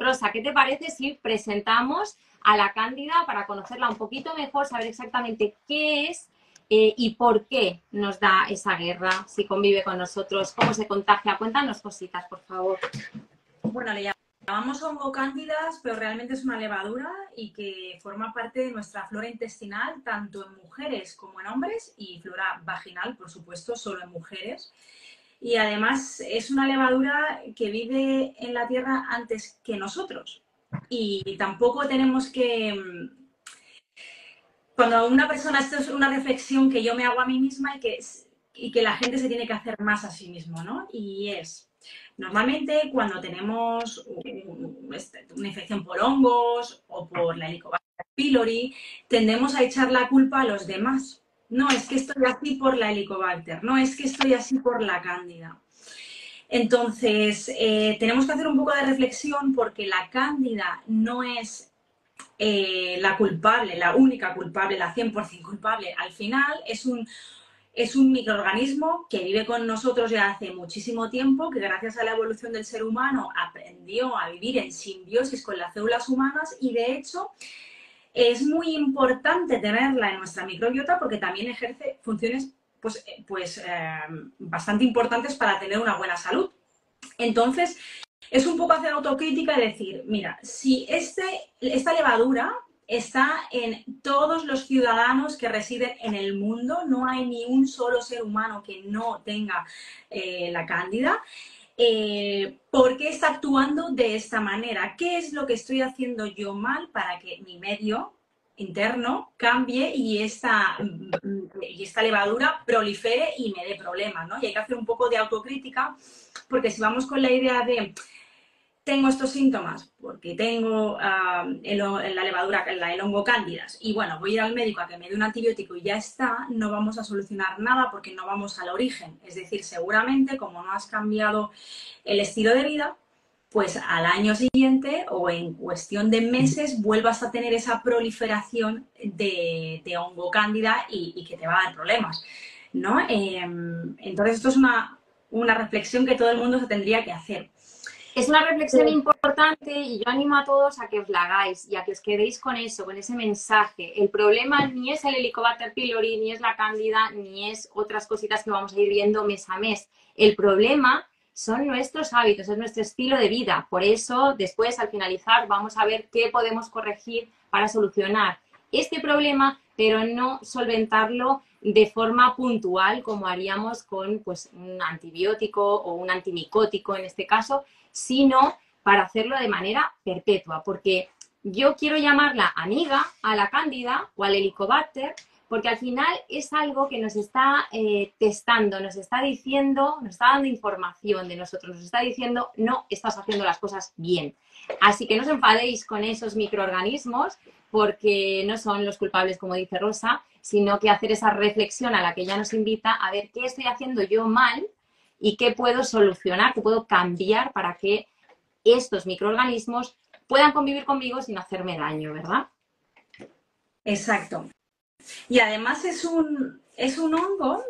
Rosa, ¿qué te parece si presentamos a la cándida para conocerla un poquito mejor, saber exactamente qué es y por qué nos da esa guerra, si convive con nosotros, cómo se contagia? Cuéntanos cositas, por favor. Bueno, le llamamos hongo cándidas, pero realmente es una levadura y que forma parte de nuestra flora intestinal, tanto en mujeres como en hombres, y flora vaginal, por supuesto, solo en mujeres. Y además es una levadura que vive en la Tierra antes que nosotros. Y tampoco tenemos que... Cuando una persona, esto es una reflexión que yo me hago a mí misma y que la gente se tiene que hacer más a sí mismo, ¿no? Y es... Normalmente cuando tenemos una infección por hongos o por la Helicobacter pylori, tendemos a echar la culpa a los demás. No, es que estoy así por la Helicobacter, no, es que estoy así por la cándida. Entonces, tenemos que hacer un poco de reflexión porque la cándida no es la culpable, la única culpable, la 100% culpable. Al final es un microorganismo que vive con nosotros ya hace muchísimo tiempo, que gracias a la evolución del ser humano aprendió a vivir en simbiosis con las células humanas y de hecho es muy importante tenerla en nuestra microbiota porque también ejerce funciones bastante importantes para tener una buena salud. Entonces, es un poco hacer autocrítica y decir, mira, si esta levadura está en todos los ciudadanos que residen en el mundo, no hay ni un solo ser humano que no tenga la cándida, ¿por qué está actuando de esta manera? ¿Qué es lo que estoy haciendo yo mal para que mi medio interno cambie y esta levadura prolifere y me dé problemas, ¿no? Y hay que hacer un poco de autocrítica, porque si vamos con la idea de tengo estos síntomas porque tengo la levadura, el hongo cándidas, y bueno, voy a ir al médico a que me dé un antibiótico y ya está, no vamos a solucionar nada porque no vamos al origen. Es decir, seguramente como no has cambiado el estilo de vida, pues al año siguiente o en cuestión de meses vuelvas a tener esa proliferación de hongo cándida y que te va a dar problemas, ¿no? Entonces esto es una reflexión que todo el mundo se tendría que hacer. Es una reflexión importante y yo animo a todos a que os la hagáis y a que os quedéis con eso, con ese mensaje. El problema ni es el Helicobacter pylori, ni es la cándida, ni es otras cositas que vamos a ir viendo mes a mes. El problema son nuestros hábitos, es nuestro estilo de vida. Por eso, después, al finalizar, vamos a ver qué podemos corregir para solucionar este problema, pero no solventarlo de forma puntual como haríamos con pues, un antibiótico o un antimicótico en este caso, sino para hacerlo de manera perpetua, porque yo quiero llamarla amiga a la cándida o al helicobacter, porque al final es algo que nos está testando, nos está diciendo, nos está dando información de nosotros, nos está diciendo no estás haciendo las cosas bien. Así que no os enfadéis con esos microorganismos porque no son los culpables, como dice Rosa, sino que hacer esa reflexión a la que ella nos invita a ver qué estoy haciendo yo mal y qué puedo solucionar, qué puedo cambiar para que estos microorganismos puedan convivir conmigo sin hacerme daño, ¿verdad? Exacto. Y además es un hongo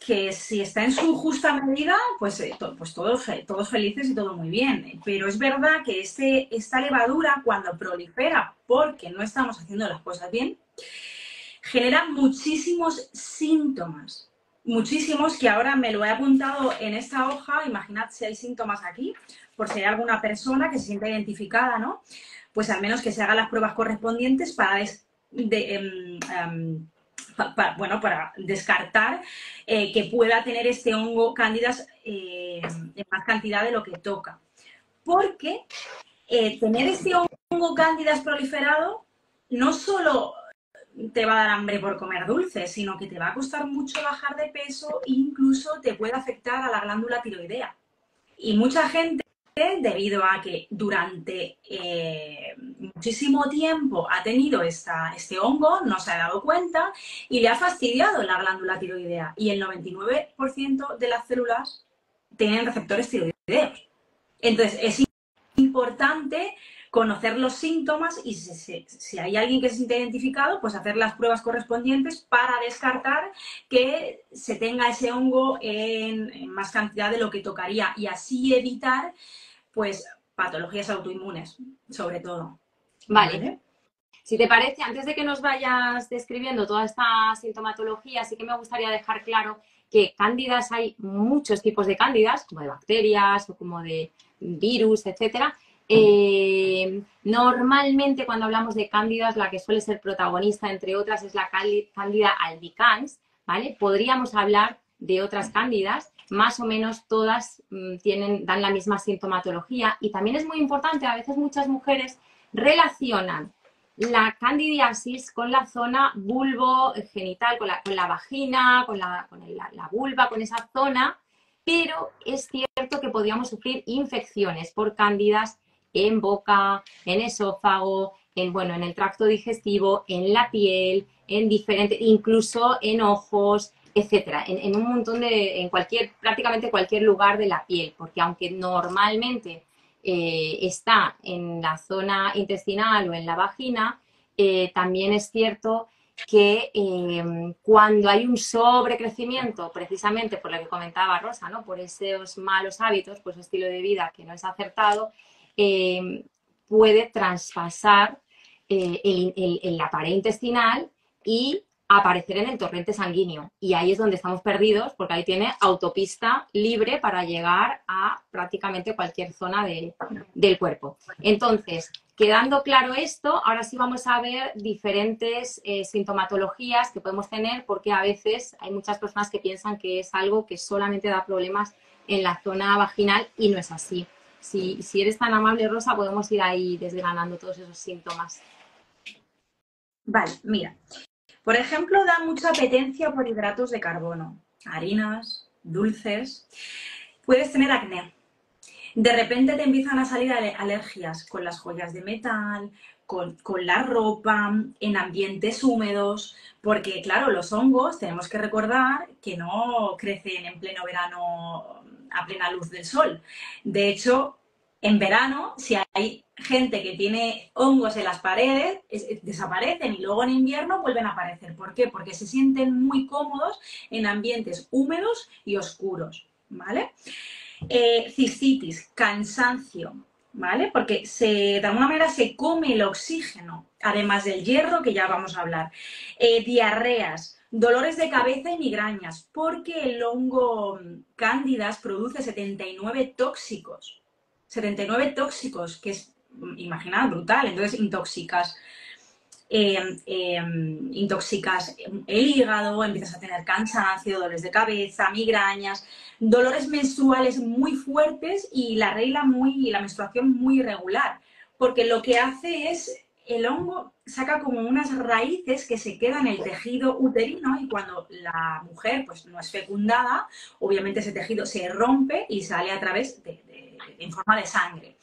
que si está en su justa medida, pues todos felices y todo muy bien. Pero es verdad que esta levadura, cuando prolifera porque no estamos haciendo las cosas bien, genera muchísimos síntomas. Muchísimos, que ahora me lo he apuntado en esta hoja. Imaginad si hay síntomas aquí, por si hay alguna persona que se sienta identificada, ¿no? Pues al menos que se hagan las pruebas correspondientes para descartar que pueda tener este hongo cándidas en más cantidad de lo que toca. Porque tener este hongo cándidas proliferado no solo te va a dar hambre por comer dulces, sino que te va a costar mucho bajar de peso e incluso te puede afectar a la glándula tiroidea. Y mucha gente, debido a que durante muchísimo tiempo ha tenido este hongo, no se ha dado cuenta y le ha fastidiado la glándula tiroidea. Y el 99% de las células tienen receptores tiroideos. Entonces, es importante conocer los síntomas y si hay alguien que se siente identificado, pues hacer las pruebas correspondientes para descartar que se tenga ese hongo en más cantidad de lo que tocaría y así evitar pues patologías autoinmunes, sobre todo. Vale. Si te parece, antes de que nos vayas describiendo toda esta sintomatología, sí que me gustaría dejar claro que cándidas hay muchos tipos de cándidas, como de bacterias o como de virus, etcétera. Normalmente cuando hablamos de cándidas, la que suele ser protagonista, entre otras, es la cándida albicans, ¿vale? Podríamos hablar de otras cándidas, más o menos todas dan la misma sintomatología, y también es muy importante, a veces muchas mujeres relacionan la candidiasis con la zona vulvogenital, con la vagina, con la vulva, con esa zona, pero es cierto que podríamos sufrir infecciones por cándidas en boca, en esófago, en el tracto digestivo, en la piel, en diferentes, incluso en ojos, etcétera, en un montón prácticamente cualquier lugar de la piel, porque aunque normalmente está en la zona intestinal o en la vagina, también es cierto que cuando hay un sobrecrecimiento, precisamente por lo que comentaba Rosa, ¿no? Por esos malos hábitos, por ese estilo de vida que no es acertado, puede traspasar la pared intestinal y aparecer en el torrente sanguíneo. Y ahí es donde estamos perdidos, porque ahí tiene autopista libre para llegar a prácticamente cualquier zona del cuerpo. Entonces, quedando claro esto, ahora sí vamos a ver diferentes sintomatologías que podemos tener, porque a veces hay muchas personas que piensan que es algo que solamente da problemas en la zona vaginal y no es así. Si eres tan amable, Rosa, podemos ir ahí desgranando todos esos síntomas. Vale, mira. Por ejemplo, da mucha apetencia por hidratos de carbono, harinas, dulces. Puedes tener acné. De repente te empiezan a salir alergias con las joyas de metal, con la ropa, en ambientes húmedos, porque claro, los hongos tenemos que recordar que no crecen en pleno verano a plena luz del sol. De hecho, en verano, si hay gente que tiene hongos en las paredes, desaparecen y luego en invierno vuelven a aparecer. ¿Por qué? Porque se sienten muy cómodos en ambientes húmedos y oscuros, ¿vale? Cistitis, cansancio, ¿vale? Porque de alguna manera se come el oxígeno, además del hierro, que ya vamos a hablar. Diarreas, dolores de cabeza y migrañas, porque el hongo Cándidas produce 79 tóxicos. 79 tóxicos, que es, imaginad, brutal. Entonces intoxicas el hígado, empiezas a tener cansancio, dolores de cabeza, migrañas, dolores menstruales muy fuertes y la menstruación muy irregular, porque lo que hace es, el hongo saca como unas raíces que se quedan en el tejido uterino, y cuando la mujer pues no es fecundada, obviamente ese tejido se rompe y sale a través en forma de sangre.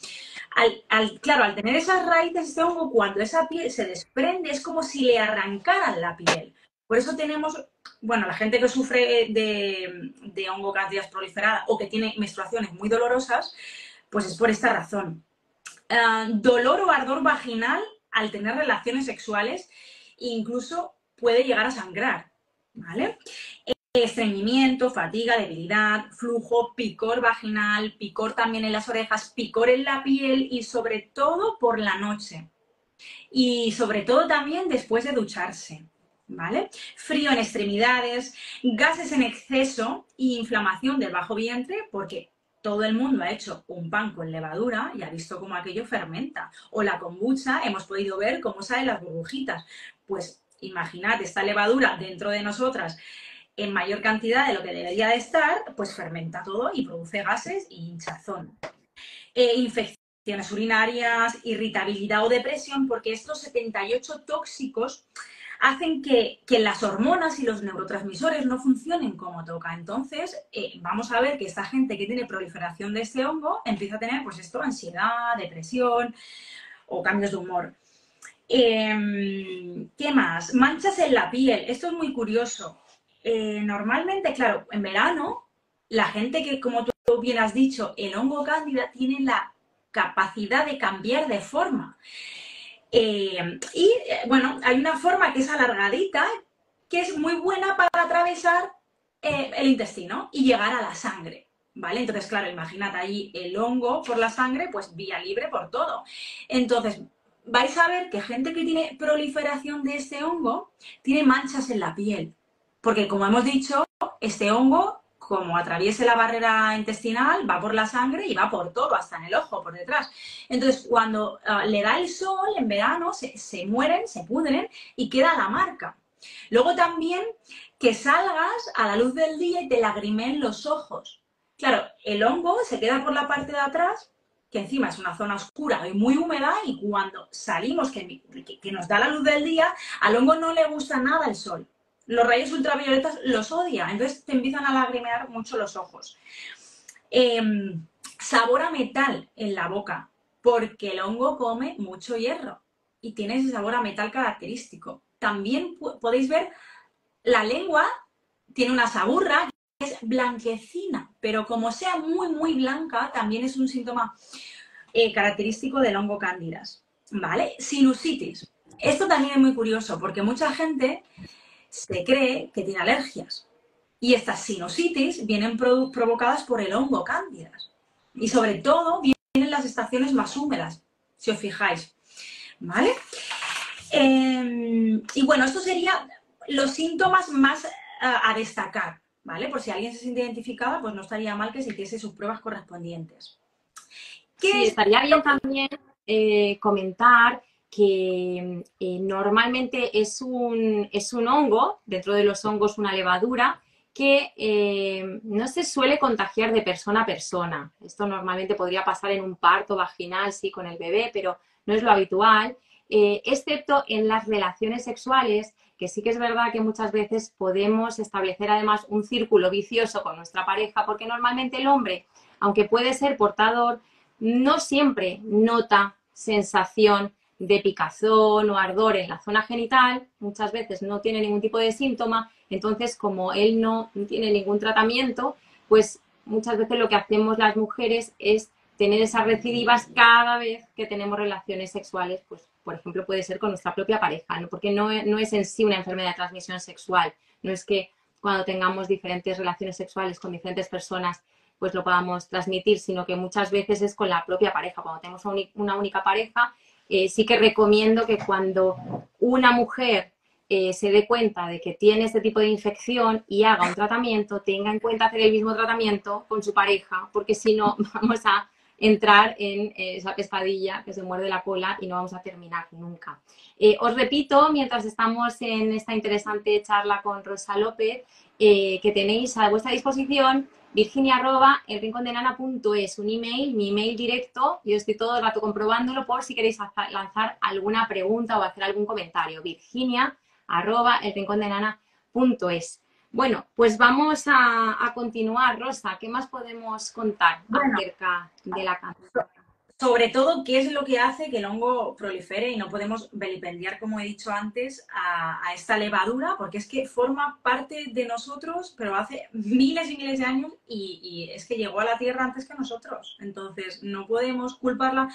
Claro, al tener esas raíces, este hongo, cuando esa piel se desprende, es como si le arrancaran la piel. Por eso tenemos, bueno, la gente que sufre de hongo Cándidas proliferada o que tiene menstruaciones muy dolorosas, pues es por esta razón. Dolor o ardor vaginal al tener relaciones sexuales, incluso puede llegar a sangrar, ¿vale? Estreñimiento, fatiga, debilidad, flujo, picor vaginal, picor también en las orejas, picor en la piel y sobre todo por la noche. Y sobre todo también después de ducharse, ¿vale? Frío en extremidades, gases en exceso e inflamación del bajo vientre, porque todo el mundo ha hecho un pan con levadura y ha visto cómo aquello fermenta. O la kombucha, hemos podido ver cómo salen las burbujitas. Pues imaginad esta levadura dentro de nosotras en mayor cantidad de lo que debería de estar, pues fermenta todo y produce gases y hinchazón. Infecciones urinarias, irritabilidad o depresión, porque estos 78 tóxicos hacen que las hormonas y los neurotransmisores no funcionen como toca. Entonces, vamos a ver que esta gente que tiene proliferación de este hongo empieza a tener, pues esto, ansiedad, depresión o cambios de humor. ¿Qué más? Manchas en la piel. Esto es muy curioso. Normalmente, claro, en verano, la gente que, como tú bien has dicho, el hongo cándida tiene la capacidad de cambiar de forma. Bueno, hay una forma que es alargadita, que es muy buena para atravesar el intestino y llegar a la sangre, ¿vale? Entonces, claro, imagínate ahí el hongo por la sangre, pues vía libre por todo. Entonces, vais a ver que gente que tiene proliferación de este hongo tiene manchas en la piel, porque como hemos dicho, este hongo, como atraviese la barrera intestinal, va por la sangre y va por todo, hasta en el ojo, por detrás. Entonces, cuando le da el sol en verano, se mueren, se pudren y queda la marca. Luego también que salgas a la luz del día y te lagrimeen los ojos. Claro, el hongo se queda por la parte de atrás, que encima es una zona oscura y muy húmeda, y cuando salimos, que nos da la luz del día, al hongo no le gusta nada el sol. Los rayos ultravioletas los odia, entonces te empiezan a lagrimear mucho los ojos. Sabor a metal en la boca, porque el hongo come mucho hierro y tiene ese sabor a metal característico. También podéis ver, la lengua tiene una saburra que es blanquecina, pero como sea muy, muy blanca, también es un síntoma característico del hongo cándidas, ¿vale? Sinusitis. Esto también es muy curioso, porque mucha gente se cree que tiene alergias. Y estas sinusitis vienen provocadas por el hongo cándidas. Y sobre todo vienen las estaciones más húmedas, si os fijáis, ¿vale? Y bueno, estos serían los síntomas más a destacar, ¿vale? Por si alguien se siente identificada, pues no estaría mal que se hiciese sus pruebas correspondientes. Sí, estaría bien también comentar que normalmente es un hongo, dentro de los hongos una levadura, que no se suele contagiar de persona a persona. Esto normalmente podría pasar en un parto vaginal, sí, con el bebé, pero no es lo habitual, excepto en las relaciones sexuales, que sí que es verdad que muchas veces podemos establecer además un círculo vicioso con nuestra pareja, porque normalmente el hombre, aunque puede ser portador, no siempre nota sensación de picazón o ardor en la zona genital, muchas veces no tiene ningún tipo de síntoma, entonces como él no tiene ningún tratamiento, pues muchas veces lo que hacemos las mujeres es tener esas recidivas cada vez que tenemos relaciones sexuales, pues por ejemplo puede ser con nuestra propia pareja, ¿no? Porque no es en sí una enfermedad de transmisión sexual, no es que cuando tengamos diferentes relaciones sexuales con diferentes personas pues lo podamos transmitir, sino que muchas veces es con la propia pareja. Cuando tenemos una única pareja, sí que recomiendo que cuando una mujer se dé cuenta de que tiene este tipo de infección y haga un tratamiento, tenga en cuenta hacer el mismo tratamiento con su pareja, porque si no vamos a entrar en esa pescadilla que se muerde la cola y no vamos a terminar nunca. Os repito, mientras estamos en esta interesante charla con Rosa López, que tenéis a vuestra disposición virginia@elrincondenana.es, un email, mi email directo. Yo estoy todo el rato comprobándolo por si queréis lanzar alguna pregunta o hacer algún comentario. virginia@elrincondenana.es. Bueno, pues vamos a continuar, Rosa. ¿Qué más podemos contar acerca de la canción? Sobre todo, ¿qué es lo que hace que el hongo prolifere? Y no podemos vilipendiar, como he dicho antes, a esta levadura, porque es que forma parte de nosotros, pero hace miles y miles de años, y es que llegó a la Tierra antes que nosotros. Entonces, no podemos culparla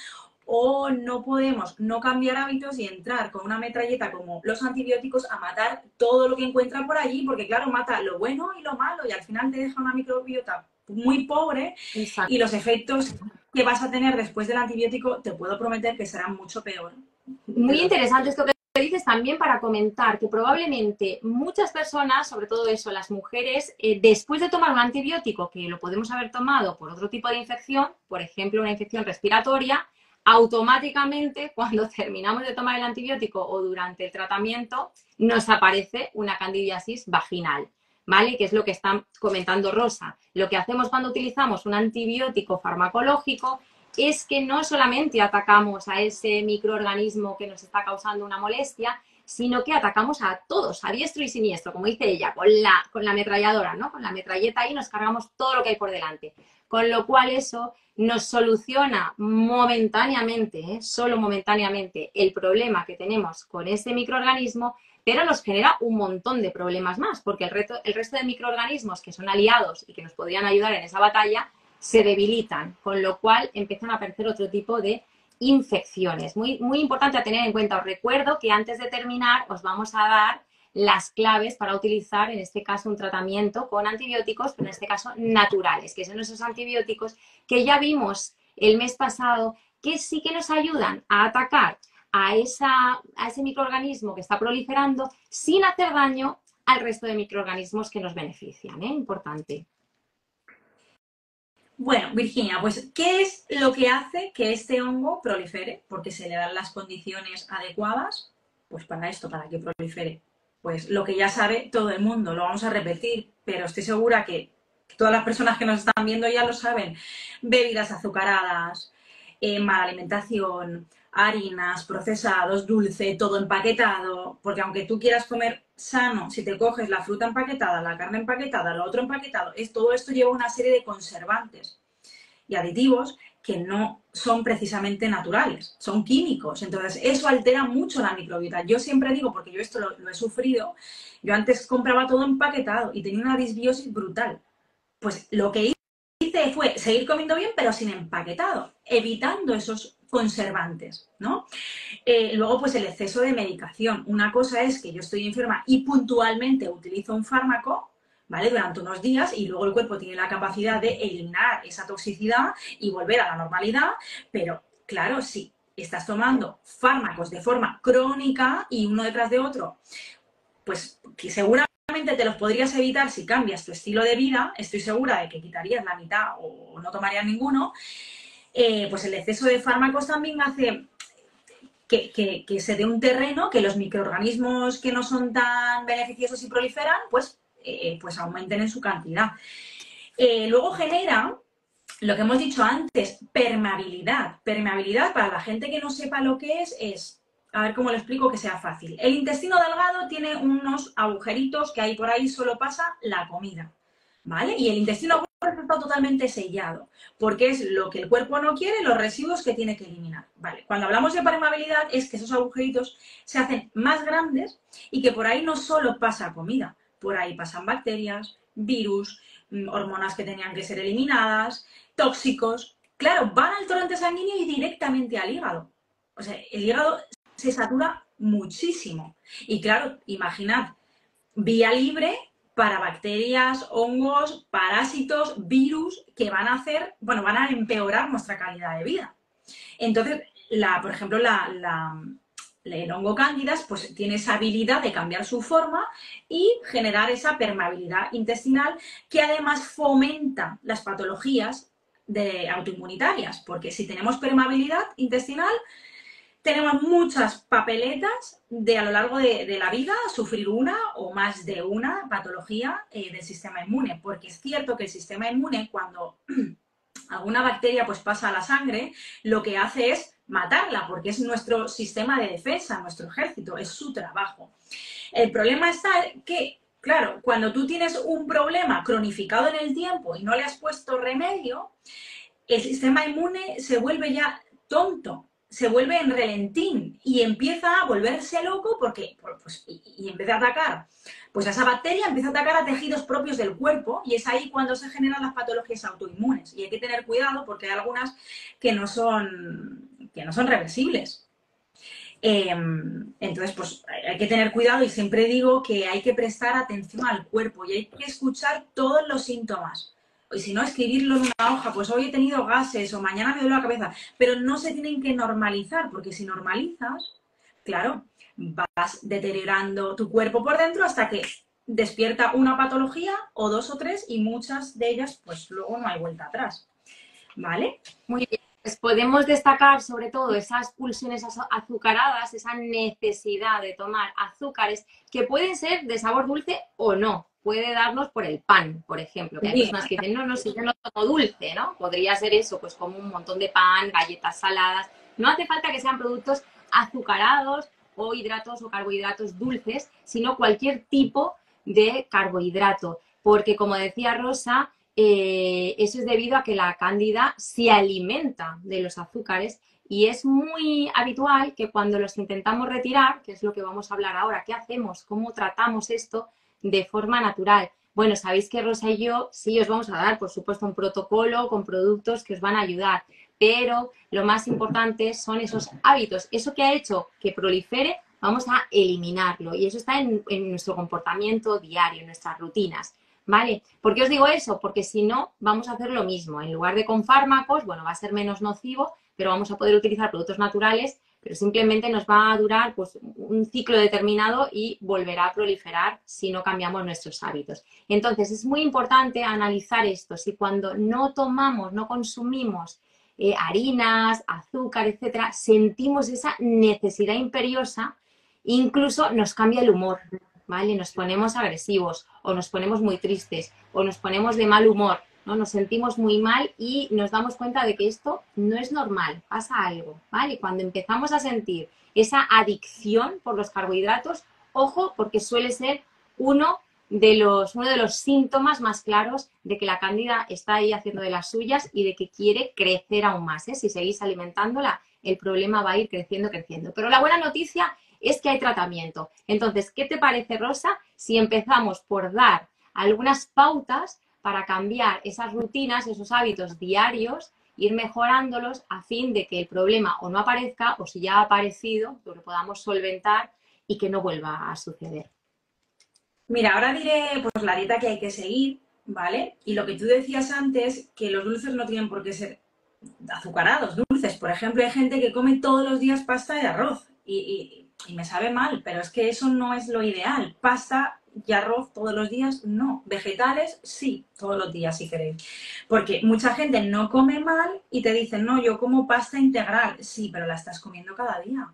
o no podemos no cambiar hábitos y entrar con una metralleta como los antibióticos a matar todo lo que encuentra por allí, porque claro, mata lo bueno y lo malo, y al final te deja una microbiota muy pobre. Exacto. Y los efectos que vas a tener después del antibiótico, te puedo prometer que serán mucho peor. Muy interesante esto que dices también, para comentar que probablemente muchas personas, sobre todo eso, las mujeres, después de tomar un antibiótico, que lo podemos haber tomado por otro tipo de infección, por ejemplo, una infección respiratoria, automáticamente cuando terminamos de tomar el antibiótico o durante el tratamiento nos aparece una candidiasis vaginal, ¿vale? Que es lo que está comentando Rosa. Lo que hacemos cuando utilizamos un antibiótico farmacológico es que no solamente atacamos a ese microorganismo que nos está causando una molestia, sino que atacamos a todos, a diestro y siniestro, como dice ella, con la ametralladora, ¿no? Con la metralleta ahí nos cargamos todo lo que hay por delante. Con lo cual eso nos soluciona momentáneamente, solo momentáneamente, el problema que tenemos con ese microorganismo, pero nos genera un montón de problemas más, porque el resto de microorganismos que son aliados y que nos podrían ayudar en esa batalla se debilitan, con lo cual empiezan a aparecer otro tipo de infecciones. Muy, muy importante a tener en cuenta. Os recuerdo que antes de terminar os vamos a dar las claves para utilizar, en este caso, un tratamiento con antibióticos, pero en este caso naturales, que son esos antibióticos que ya vimos el mes pasado que sí que nos ayudan a atacar a ese microorganismo que está proliferando sin hacer daño al resto de microorganismos que nos benefician, ¿eh? Importante. Bueno, Virginia, pues, ¿qué es lo que hace que este hongo prolifere? Porque se le dan las condiciones adecuadas, pues para esto, para que prolifere. Pues lo que ya sabe todo el mundo, lo vamos a repetir, pero estoy segura que todas las personas que nos están viendo ya lo saben. Bebidas azucaradas, mala alimentación, harinas, procesados, dulce, todo empaquetado, porque aunque tú quieras comer sano, si te coges la fruta empaquetada, la carne empaquetada, lo otro empaquetado, todo esto lleva una serie de conservantes y aditivos que no son precisamente naturales, son químicos. Entonces, eso altera mucho la microbiota. Yo siempre digo, porque yo esto lo he sufrido, yo antes compraba todo empaquetado y tenía una disbiosis brutal. Pues lo que hice fue seguir comiendo bien, pero sin empaquetado, evitando esos conservantes, ¿no? Luego, pues el exceso de medicación. Una cosa es que yo estoy enferma y puntualmente utilizo un fármaco, ¿vale? Durante unos días y luego el cuerpo tiene la capacidad de eliminar esa toxicidad y volver a la normalidad, pero claro, si estás tomando fármacos de forma crónica y uno detrás de otro, pues que seguramente te los podrías evitar si cambias tu estilo de vida, estoy segura de que quitarías la mitad o no tomarías ninguno, pues el exceso de fármacos también hace que se dé un terreno, que los microorganismos que no son tan beneficiosos y proliferan, pues aumenten en su cantidad. Luego genera lo que hemos dicho antes, permeabilidad. Permeabilidad, para la gente que no sepa lo que es, a ver cómo lo explico que sea fácil. El intestino delgado tiene unos agujeritos que ahí por ahí solo pasa la comida, ¿vale? Y el intestino grueso está totalmente sellado, porque es lo que el cuerpo no quiere, los residuos que tiene que eliminar, ¿vale? Cuando hablamos de permeabilidad es que esos agujeritos se hacen más grandes y que por ahí no solo pasa comida, por ahí pasan bacterias, virus, hormonas que tenían que ser eliminadas, tóxicos. Claro, van al torrente sanguíneo y directamente al hígado. O sea, el hígado se satura muchísimo. Y claro, imaginad, vía libre para bacterias, hongos, parásitos, virus que van a hacer, bueno, van a empeorar nuestra calidad de vida. Entonces, por ejemplo, el hongo cándidas pues tiene esa habilidad de cambiar su forma y generar esa permeabilidad intestinal que además fomenta las patologías autoinmunitarias, porque si tenemos permeabilidad intestinal tenemos muchas papeletas de a lo largo de la vida sufrir una o más de una patología del sistema inmune, porque es cierto que el sistema inmune cuando alguna bacteria pues pasa a la sangre, lo que hace es matarla, porque es nuestro sistema de defensa, nuestro ejército, es su trabajo. El problema está que, claro, cuando tú tienes un problema cronificado en el tiempo y no le has puesto remedio, el sistema inmune se vuelve ya tonto, se vuelve en relentín y empieza a volverse loco porque, pues, y en vez de atacar, pues esa bacteria empieza a atacar a tejidos propios del cuerpo y es ahí cuando se generan las patologías autoinmunes. Y hay que tener cuidado porque hay algunas que no son reversibles. Entonces, pues hay que tener cuidado y siempre digo que hay que prestar atención al cuerpo y hay que escuchar todos los síntomas. Y si no, escribirlo en una hoja, pues hoy he tenido gases o mañana me duele la cabeza, pero no se tienen que normalizar, porque si normalizas, claro, vas deteriorando tu cuerpo por dentro hasta que despierta una patología o dos o tres y muchas de ellas, pues luego no hay vuelta atrás, ¿vale? Muy bien. Pues podemos destacar sobre todo esas pulsiones azucaradas, esa necesidad de tomar azúcares que pueden ser de sabor dulce o no. Puede darnos por el pan, por ejemplo, que hay personas que dicen, no, si yo no tomo dulce, ¿no? Podría ser eso, pues como un montón de pan, galletas saladas. No hace falta que sean productos azucarados o hidratos o carbohidratos dulces, sino cualquier tipo de carbohidrato. Porque, como decía Rosa, eso es debido a que la cándida se alimenta de los azúcares y es muy habitual que cuando los intentamos retirar, que es lo que vamos a hablar ahora, ¿qué hacemos? ¿Cómo tratamos esto de forma natural? Bueno, sabéis que Rosa y yo sí os vamos a dar, por supuesto, un protocolo con productos que os van a ayudar, pero lo más importante son esos hábitos, eso que ha hecho que prolifere vamos a eliminarlo. Y eso está en nuestro comportamiento diario, en nuestras rutinas, ¿vale? ¿Por qué os digo eso? Porque si no, vamos a hacer lo mismo. En lugar de con fármacos, bueno, va a ser menos nocivo, pero vamos a poder utilizar productos naturales, pero simplemente nos va a durar pues, un ciclo determinado y volverá a proliferar si no cambiamos nuestros hábitos. Entonces, es muy importante analizar esto. Si cuando no tomamos, no consumimos harinas, azúcar, etcétera, sentimos esa necesidad imperiosa, incluso nos cambia el humor, ¿vale? Nos ponemos agresivos o nos ponemos muy tristes o nos ponemos de mal humor, ¿no? Nos sentimos muy mal y nos damos cuenta de que esto no es normal, pasa algo, ¿vale? Cuando empezamos a sentir esa adicción por los carbohidratos, ojo, porque suele ser uno de los síntomas más claros de que la cándida está ahí haciendo de las suyas y de que quiere crecer aún más, ¿eh? Si seguís alimentándola, el problema va a ir creciendo, creciendo. Pero la buena noticia es que hay tratamiento. Entonces, ¿qué te parece, Rosa, si empezamos por dar algunas pautas para cambiar esas rutinas, esos hábitos diarios, ir mejorándolos a fin de que el problema o no aparezca o si ya ha aparecido, pues lo podamos solventar y que no vuelva a suceder? Mira, ahora diré pues la dieta que hay que seguir, ¿vale? Y lo que tú decías antes, que los dulces no tienen por qué ser azucarados, dulces. Por ejemplo, hay gente que come todos los días pasta y arroz y me sabe mal, pero es que eso no es lo ideal. Pasta y arroz todos los días, no. Vegetales, sí, todos los días si queréis. Porque mucha gente no come mal y te dicen, no, yo como pasta integral. Sí, pero la estás comiendo cada día.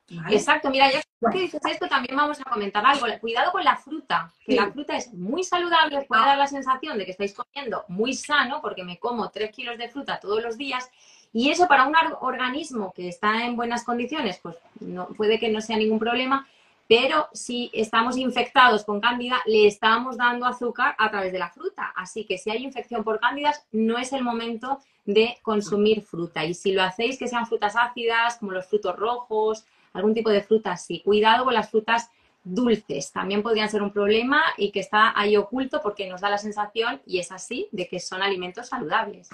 ¿Vale? Exacto, mira, ya que dices esto, también vamos a comentar algo. Cuidado con la fruta, que Sí. la fruta es muy saludable, os puede dar la sensación de que estáis comiendo muy sano, porque me como 3 kilos de fruta todos los días, y eso para un organismo que está en buenas condiciones, pues no, puede que no sea ningún problema, pero si estamos infectados con cándida, le estamos dando azúcar a través de la fruta. Así que si hay infección por cándidas, no es el momento de consumir fruta. Y si lo hacéis, que sean frutas ácidas, como los frutos rojos, algún tipo de fruta, sí. Cuidado con las frutas dulces, también podrían ser un problema y que está ahí oculto porque nos da la sensación, y es así, de que son alimentos saludables.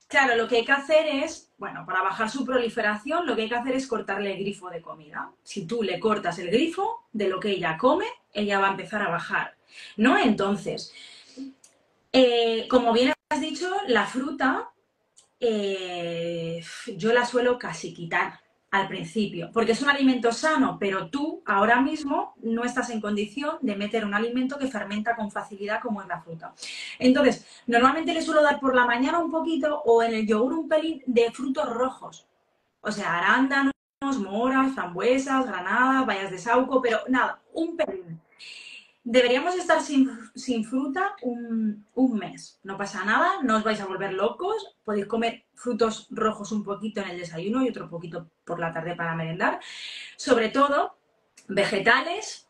Claro, lo que hay que hacer es, bueno, para bajar su proliferación, lo que hay que hacer es cortarle el grifo de comida. Si tú le cortas el grifo de lo que ella come, ella va a empezar a bajar, ¿no? Entonces, como bien has dicho, la fruta yo la suelo casi quitar al principio, porque es un alimento sano, pero tú ahora mismo no estás en condición de meter un alimento que fermenta con facilidad como es la fruta. Entonces, normalmente le suelo dar por la mañana un poquito o en el yogur un pelín de frutos rojos, o sea, arándanos, moras, frambuesas, granadas, bayas de saúco, pero nada, un pelín. Deberíamos estar sin fruta un mes. No pasa nada, no os vais a volver locos. Podéis comer frutos rojos un poquito en el desayuno y otro poquito por la tarde para merendar. Sobre todo, vegetales,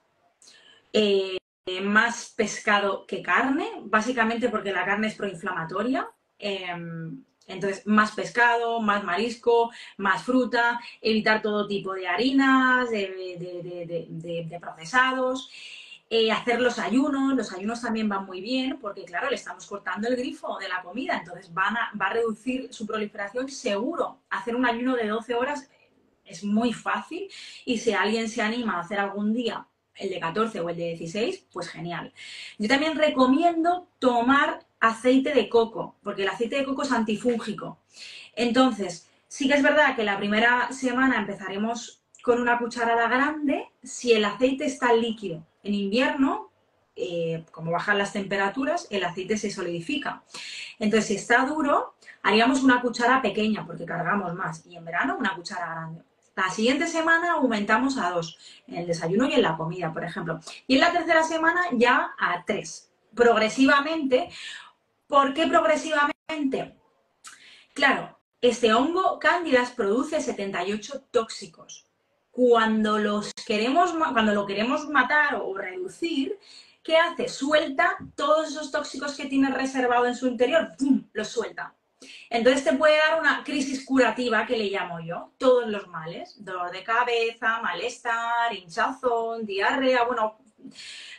más pescado que carne, básicamente porque la carne es proinflamatoria. Entonces, más pescado, más marisco, más fruta, evitar todo tipo de harinas, de procesados. Hacer los ayunos también van muy bien porque, claro, le estamos cortando el grifo de la comida, entonces va a reducir su proliferación seguro. Hacer un ayuno de 12 horas es muy fácil y si alguien se anima a hacer algún día el de 14 o el de 16, pues genial. Yo también recomiendo tomar aceite de coco, porque el aceite de coco es antifúngico. Entonces, sí que es verdad que la primera semana empezaremos con una cucharada grande si el aceite está líquido. En invierno, como bajan las temperaturas, el aceite se solidifica. Entonces, si está duro, haríamos una cuchara pequeña porque cargamos más. Y en verano, una cuchara grande. La siguiente semana aumentamos a 2, en el desayuno y en la comida, por ejemplo. Y en la tercera semana ya a 3. Progresivamente. ¿Por qué progresivamente? Claro, este hongo Cándidas produce 78 tóxicos. Cuando lo queremos matar o reducir, ¿qué hace? Suelta todos esos tóxicos que tiene reservado en su interior, ¡pum!, los suelta. Entonces te puede dar una crisis curativa, que le llamo yo, todos los males, dolor de cabeza, malestar, hinchazón, diarrea, bueno,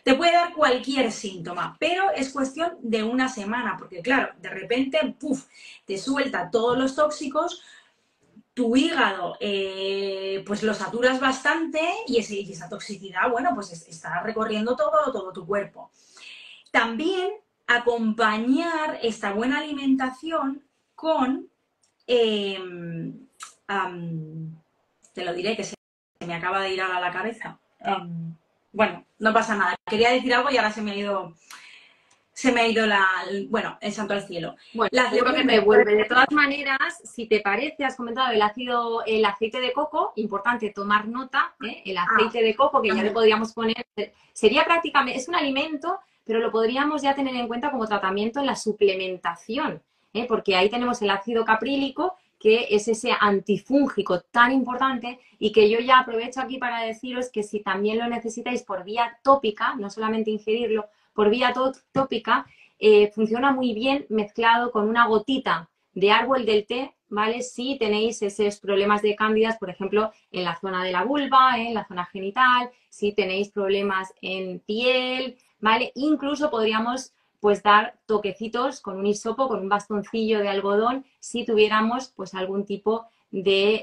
te puede dar cualquier síntoma, pero es cuestión de una semana, porque claro, de repente, ¡puf!, te suelta todos los tóxicos. tu hígado pues lo saturas bastante y esa toxicidad, bueno, pues está recorriendo todo tu cuerpo. También acompañar esta buena alimentación con, te lo diré que se me acaba de ir a la cabeza. Bueno, no pasa nada. Quería decir algo y ahora se me ha ido el santo al cielo. Bueno, seguro que te vuelve. De todas maneras, si te parece, has comentado el aceite de coco, importante tomar nota, el aceite de coco, que ya le podríamos poner, sería prácticamente, es un alimento, pero lo podríamos ya tener en cuenta como tratamiento en la suplementación, porque ahí tenemos el ácido caprílico, que es ese antifúngico tan importante y que yo ya aprovecho aquí para deciros que si también lo necesitáis por vía tópica, no solamente ingerirlo, por vía tópica, funciona muy bien mezclado con una gotita de árbol del té, ¿vale? Si tenéis esos problemas de cándidas, por ejemplo, en la zona de la vulva, en la zona genital, si tenéis problemas en piel, ¿vale? Incluso podríamos pues dar toquecitos con un hisopo, con un bastoncillo de algodón, si tuviéramos pues algún tipo de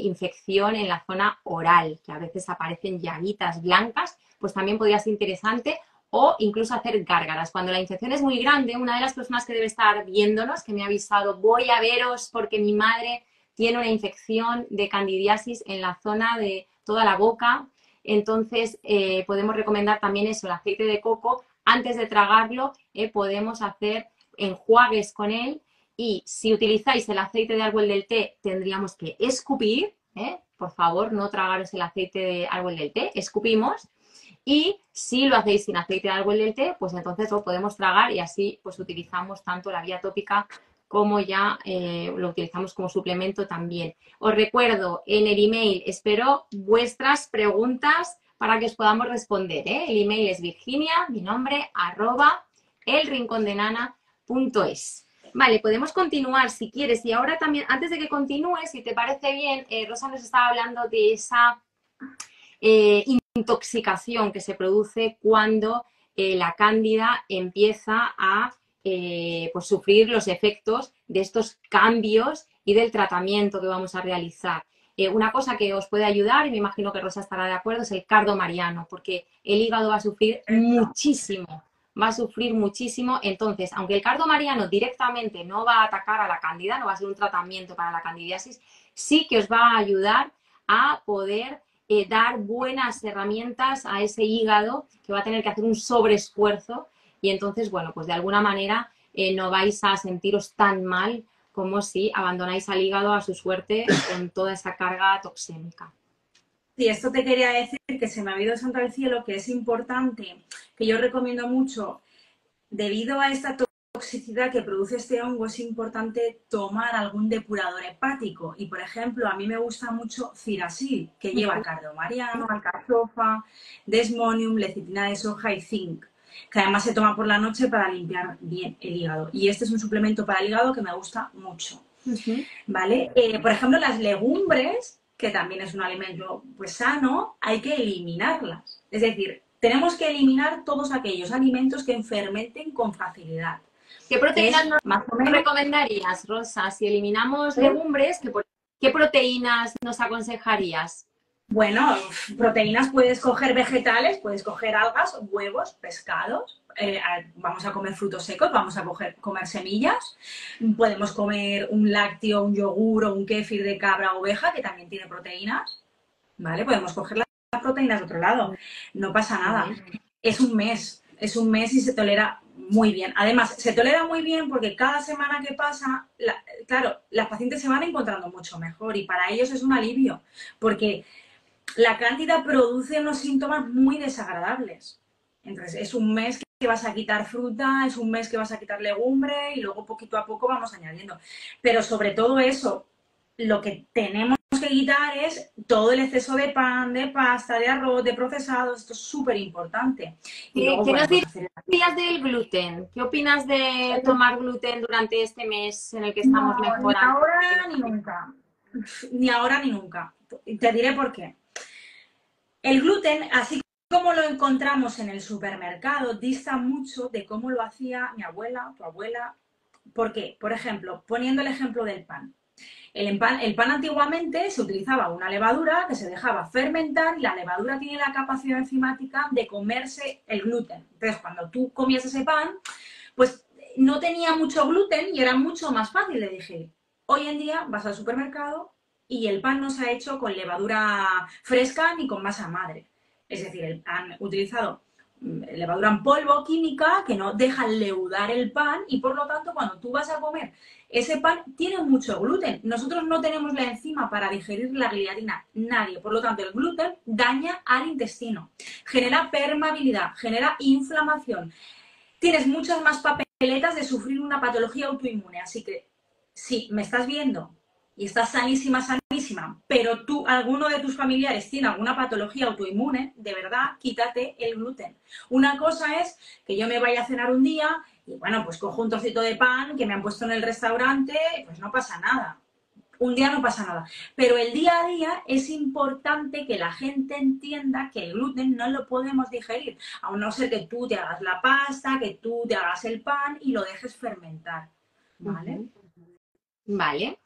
infección en la zona oral, que a veces aparecen llaguitas blancas, pues también podría ser interesante, o incluso hacer gárgaras. Cuando la infección es muy grande, una de las personas que debe estar viéndonos, que me ha avisado, voy a veros porque mi madre tiene una infección de candidiasis en la zona de toda la boca, entonces podemos recomendar también eso, el aceite de coco. Antes de tragarlo, podemos hacer enjuagues con él y si utilizáis el aceite de árbol del té, tendríamos que escupir, por favor, no tragaros el aceite de árbol del té, escupimos. Y si lo hacéis sin aceite de árbol del té, pues entonces lo podemos tragar y así pues utilizamos tanto la vía tópica como ya lo utilizamos como suplemento también. Os recuerdo, en el email espero vuestras preguntas para que os podamos responder. El email es Virginia, mi nombre, @elrincondenana.es. Vale, podemos continuar si quieres. Y ahora también, antes de que continúes, si te parece bien, Rosa nos estaba hablando de esa intoxicación que se produce cuando la cándida empieza a pues sufrir los efectos de estos cambios y del tratamiento que vamos a realizar. Una cosa que os puede ayudar, y me imagino que Rosa estará de acuerdo, es el cardo mariano, porque el hígado va a sufrir muchísimo, entonces, aunque el cardo mariano directamente no va a atacar a la cándida, no va a ser un tratamiento para la candidiasis, sí que os va a ayudar a poder dar buenas herramientas a ese hígado que va a tener que hacer un sobreesfuerzo y entonces, bueno, pues de alguna manera no vais a sentiros tan mal como si abandonáis al hígado a su suerte con toda esa carga toxémica. Sí, esto te quería decir, que se me ha ido el santo al cielo, que es importante, que yo recomiendo mucho, debido a esta toxicidad que produce este hongo, es importante tomar algún depurador hepático. Y, por ejemplo, a mí me gusta mucho Cirasil, que lleva cardo mariano, alcachofa, desmonium, lecitina de soja y zinc, que además se toma por la noche para limpiar bien el hígado. Y este es un suplemento para el hígado que me gusta mucho. ¿Vale? Por ejemplo, las legumbres, que también es un alimento pues sano, hay que eliminarlas. Es decir, tenemos que eliminar todos aquellos alimentos que fermenten con facilidad. ¿Qué proteínas nos recomendarías, Rosa? Si eliminamos legumbres, ¿qué proteínas nos aconsejarías? Bueno, proteínas puedes coger vegetales, puedes coger algas, huevos, pescados, vamos a comer frutos secos, vamos a comer semillas, podemos comer un lácteo, un yogur o un kéfir de cabra o oveja, que también tiene proteínas, ¿vale? Podemos coger las proteínas de otro lado, no pasa nada. Es un mes y se tolera muy bien. Además, se tolera muy bien porque cada semana que pasa, claro, las pacientes se van encontrando mucho mejor y para ellos es un alivio, porque la cándida produce unos síntomas muy desagradables. Entonces, es un mes que vas a quitar fruta, es un mes que vas a quitar legumbre y luego poquito a poco vamos añadiendo. Pero sobre todo eso, lo que tenemos que quitar es todo el exceso de pan, de pasta, de arroz, de procesados. Esto es súper importante. ¿Qué nos dirías del gluten? ¿Qué opinas de tomar gluten durante este mes en el que estamos mejorando? Ni ahora ni nunca. Ni ahora ni nunca. Te diré por qué. El gluten, así como lo encontramos en el supermercado, dista mucho de cómo lo hacía mi abuela, tu abuela. ¿Por qué? Por ejemplo, poniendo el ejemplo del pan. El pan antiguamente se utilizaba una levadura que se dejaba fermentar y la levadura tiene la capacidad enzimática de comerse el gluten. Entonces, cuando tú comías ese pan, pues no tenía mucho gluten y era mucho más fácil de digerir. Hoy en día vas al supermercado y el pan no se ha hecho con levadura fresca ni con masa madre. Es decir, han utilizado levadura en polvo química que no deja leudar el pan y por lo tanto cuando tú vas a comer ese pan tiene mucho gluten. Nosotros no tenemos la enzima para digerir la gliadina, nadie. Por lo tanto, el gluten daña al intestino, genera permeabilidad, genera inflamación. Tienes muchas más papeletas de sufrir una patología autoinmune. Así que si me estás viendo y estás sanísima, sanísima, pero tú, alguno de tus familiares tiene alguna patología autoinmune, de verdad, quítate el gluten. Una cosa es que yo me vaya a cenar un día y, bueno, pues cojo un trocito de pan que me han puesto en el restaurante, pues no pasa nada. Un día no pasa nada. Pero el día a día es importante que la gente entienda que el gluten no lo podemos digerir, a no ser que tú te hagas la pasta, que tú te hagas el pan y lo dejes fermentar. ¿Vale? Vale.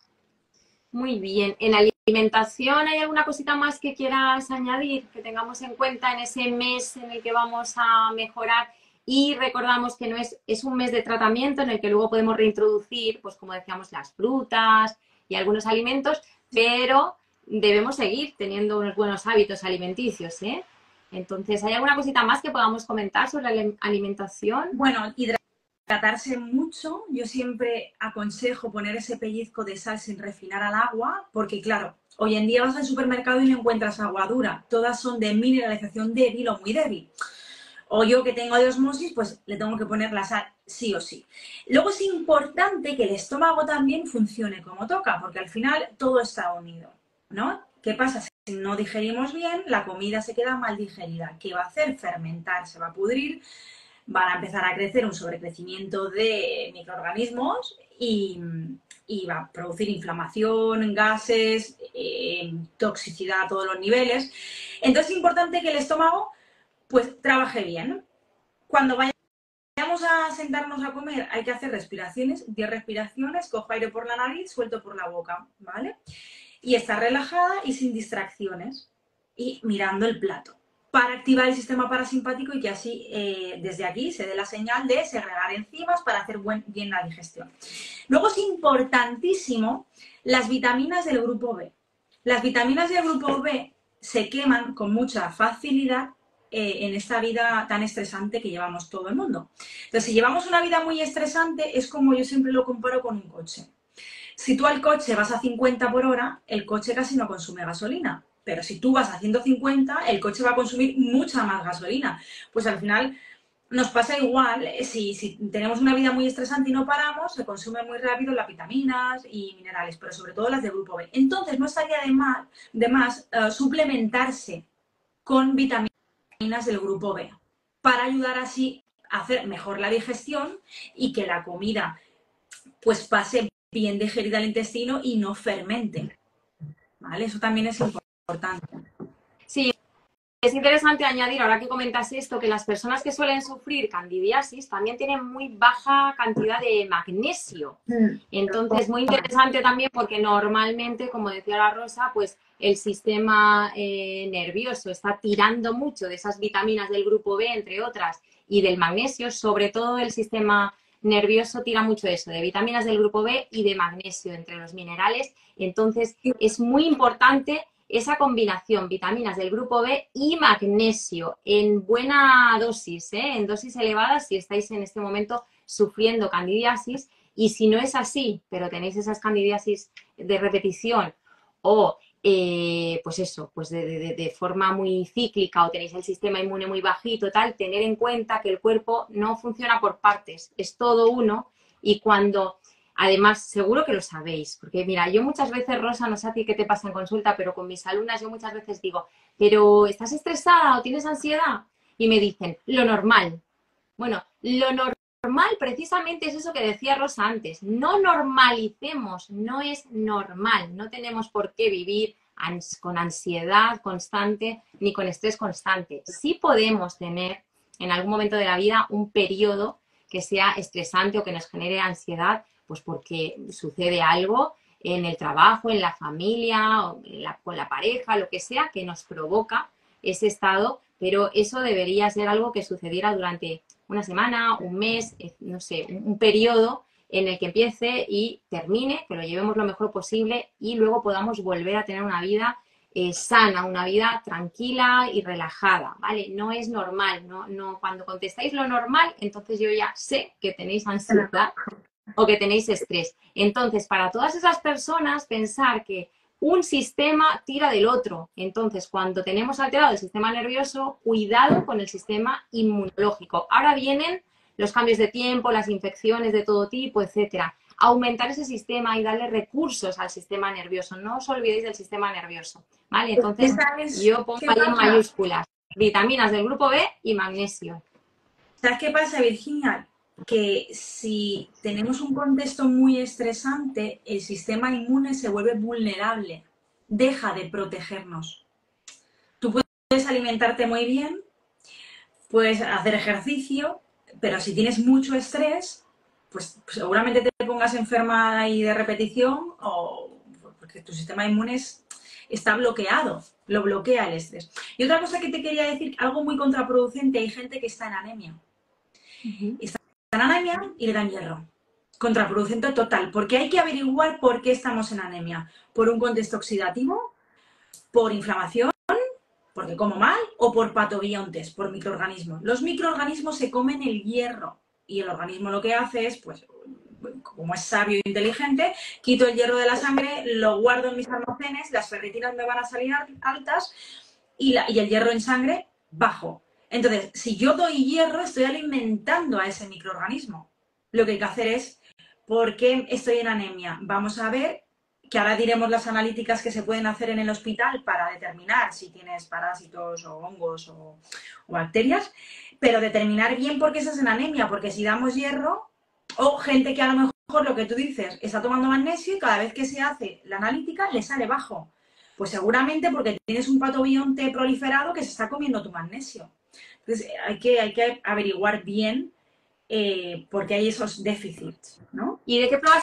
Muy bien. ¿En alimentación hay alguna cosita más que quieras añadir, que tengamos en cuenta en ese mes en el que vamos a mejorar? Y recordamos que no es un mes de tratamiento en el que luego podemos reintroducir, pues como decíamos, las frutas y algunos alimentos, pero debemos seguir teniendo unos buenos hábitos alimenticios, ¿eh? Entonces, ¿hay alguna cosita más que podamos comentar sobre la alimentación? Bueno, hidratarse mucho. Yo siempre aconsejo poner ese pellizco de sal sin refinar al agua, porque claro, hoy en día vas al supermercado y no encuentras agua dura. Todas son de mineralización débil o muy débil. O yo que tengo de osmosis, pues le tengo que poner la sal sí o sí. Luego es importante que el estómago también funcione como toca, porque al final todo está unido, ¿no? ¿Qué pasa? Si no digerimos bien, la comida se queda mal digerida. ¿Qué va a hacer? Fermentar, se va a pudrir, van a empezar a crecer un sobrecrecimiento de microorganismos y va a producir inflamación, gases, toxicidad a todos los niveles. Entonces es importante que el estómago pues trabaje bien. Cuando vayamos a sentarnos a comer hay que hacer respiraciones, 10 respiraciones, cojo aire por la nariz, suelto por la boca, ¿vale? Y estar relajada y sin distracciones y mirando el plato para activar el sistema parasimpático y que así desde aquí se dé la señal de segregar enzimas para hacer bien la digestión. Luego es importantísimo las vitaminas del grupo B. Las vitaminas del grupo B se queman con mucha facilidad en esta vida tan estresante que llevamos todo el mundo. Entonces, si llevamos una vida muy estresante, es como yo siempre lo comparo con un coche. Si tú al coche vas a 50 por hora, el coche casi no consume gasolina. Pero si tú vas a 150, el coche va a consumir mucha más gasolina. Pues al final nos pasa igual, si tenemos una vida muy estresante y no paramos, se consumen muy rápido las vitaminas y minerales, pero sobre todo las de grupo B. Entonces no estaría de más suplementarse con vitaminas del grupo B para ayudar así a hacer mejor la digestión y que la comida pues pase bien digerida al intestino y no fermente. ¿Vale? Eso también es importante. Sí, es interesante añadir, ahora que comentas esto, que las personas que suelen sufrir candidiasis también tienen muy baja cantidad de magnesio. Entonces, muy interesante también porque normalmente, como decía la Rosa, pues el sistema nervioso está tirando mucho de esas vitaminas del grupo B, entre otras, y del magnesio, sobre todo el sistema nervioso tira mucho eso, de vitaminas del grupo B y de magnesio entre los minerales. Entonces, es muy importante esa combinación, vitaminas del grupo B y magnesio en buena dosis, en dosis elevadas si estáis en este momento sufriendo candidiasis. Y si no es así, pero tenéis esas candidiasis de repetición o pues eso, pues de forma muy cíclica o tenéis el sistema inmune muy bajito, tal, tener en cuenta que el cuerpo no funciona por partes, es todo uno. Y cuando, además, seguro que lo sabéis, porque mira, yo muchas veces, Rosa, no sé a ti qué te pasa en consulta, pero con mis alumnas yo muchas veces digo, pero ¿estás estresada o tienes ansiedad? Y me dicen, lo normal. Bueno, lo normal precisamente es eso que decía Rosa antes, no normalicemos, no es normal, no tenemos por qué vivir con ansiedad constante ni con estrés constante. Sí podemos tener en algún momento de la vida un periodo que sea estresante o que nos genere ansiedad, pues porque sucede algo en el trabajo, en la familia, o con la pareja, lo que sea, que nos provoca ese estado, pero eso debería ser algo que sucediera durante una semana, un mes, no sé, un periodo en el que empiece y termine, que lo llevemos lo mejor posible y luego podamos volver a tener una vida sana, una vida tranquila y relajada, ¿vale? No es normal, cuando contestáis lo normal, entonces yo ya sé que tenéis ansiedad o que tenéis estrés. Entonces, para todas esas personas, pensar que un sistema tira del otro. Entonces, cuando tenemos alterado el sistema nervioso, cuidado con el sistema inmunológico. Ahora vienen los cambios de tiempo, las infecciones de todo tipo, etcétera. Aumentar ese sistema y darle recursos al sistema nervioso. No os olvidéis del sistema nervioso, ¿vale? Entonces, yo pongo ahí en mayúsculas vitaminas del grupo B y magnesio. ¿Sabes qué pasa, Virginia? Que si tenemos un contexto muy estresante, el sistema inmune se vuelve vulnerable, deja de protegernos. Tú puedes alimentarte muy bien, puedes hacer ejercicio, pero si tienes mucho estrés, pues seguramente te pongas enferma y de repetición o porque tu sistema inmune está bloqueado, lo bloquea el estrés. Y otra cosa que te quería decir, algo muy contraproducente, hay gente que está en anemia. Está en anemia y le dan hierro. Contraproducente total, porque hay que averiguar por qué estamos en anemia. ¿Por un contexto oxidativo? ¿Por inflamación? ¿Porque como mal? ¿O por patobiontes? ¿Por microorganismos? Los microorganismos se comen el hierro y el organismo lo que hace es, pues, como es sabio e inteligente, quito el hierro de la sangre, lo guardo en mis almacenes, las ferritinas me van a salir altas y el hierro en sangre bajo. Entonces, si yo doy hierro, estoy alimentando a ese microorganismo. Lo que hay que hacer es, ¿por qué estoy en anemia? Vamos a ver, que ahora diremos las analíticas que se pueden hacer en el hospital para determinar si tienes parásitos o hongos o bacterias, pero determinar bien por qué estás en anemia, porque si damos hierro, o gente que a lo mejor lo que tú dices, está tomando magnesio y cada vez que se hace la analítica le sale bajo. Pues seguramente porque tienes un patobionte proliferado que se está comiendo tu magnesio. Entonces hay que averiguar bien por qué hay esos déficits, ¿no? ¿Y de qué pruebas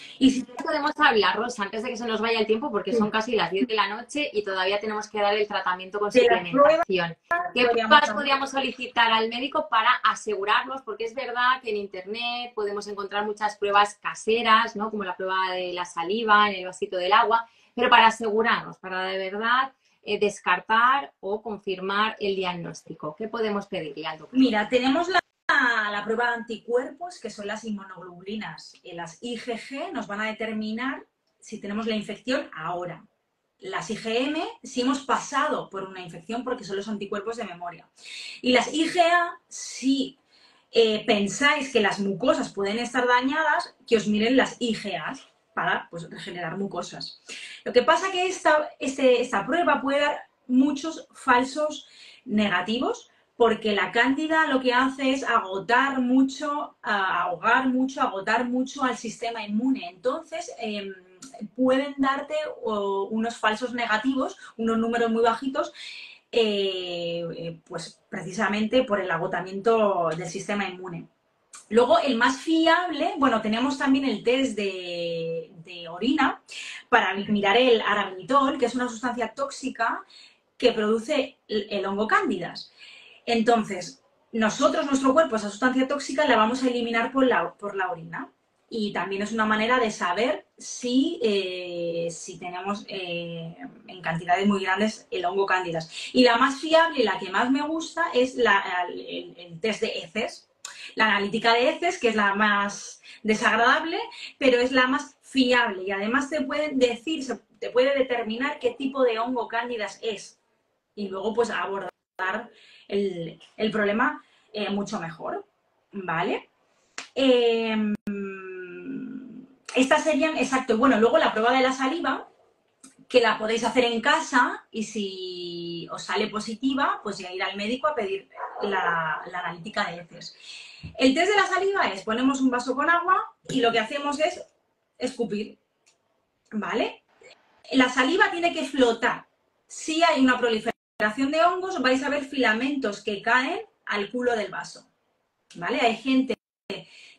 podemos hablar, Rosa, antes de que se nos vaya el tiempo? Porque son casi las 10 de la noche y todavía tenemos que dar el tratamiento con suplementación. ¿Qué pruebas podríamos solicitar al médico para asegurarnos? Porque es verdad que en Internet podemos encontrar muchas pruebas caseras, ¿no? Como la prueba de la saliva en el vasito del agua, pero para asegurarnos, para de verdad descartar o confirmar el diagnóstico. ¿Qué podemos pedirle al doctor? Mira, tenemos la prueba de anticuerpos, que son las inmunoglobulinas. Las IgG nos van a determinar si tenemos la infección ahora. Las IgM, si hemos pasado por una infección, porque son los anticuerpos de memoria. Y las IgA, si pensáis que las mucosas pueden estar dañadas, que os miren las IgAs para, pues, regenerar mucosas. Lo que pasa que esta prueba puede dar muchos falsos negativos, porque la cándida lo que hace es agotar mucho, ahogar mucho, agotar mucho al sistema inmune. Entonces, pueden darte unos falsos negativos, unos números muy bajitos, pues precisamente por el agotamiento del sistema inmune. Luego, el más fiable, bueno, tenemos también el test de orina para mirar el arabinitol, que es una sustancia tóxica que produce el hongo cándidas. Entonces, nuestro cuerpo, esa sustancia tóxica la vamos a eliminar por la orina. Y también es una manera de saber si tenemos en cantidades muy grandes el hongo cándidas. Y la más fiable y la que más me gusta es el test de heces. La analítica de heces, que es la más desagradable, pero es la más fiable. Y además te puede determinar qué tipo de hongo cándidas es. Y luego, pues, abordar el problema mucho mejor, ¿vale? Estas serían, exacto, bueno, luego la prueba de la saliva, que la podéis hacer en casa y si os sale positiva, pues ya ir al médico a pedir la analítica de heces. El test de la saliva es, ponemos un vaso con agua y lo que hacemos es escupir, ¿vale? La saliva tiene que flotar. Si hay una proliferación de hongos, vais a ver filamentos que caen al culo del vaso, ¿vale? Hay gente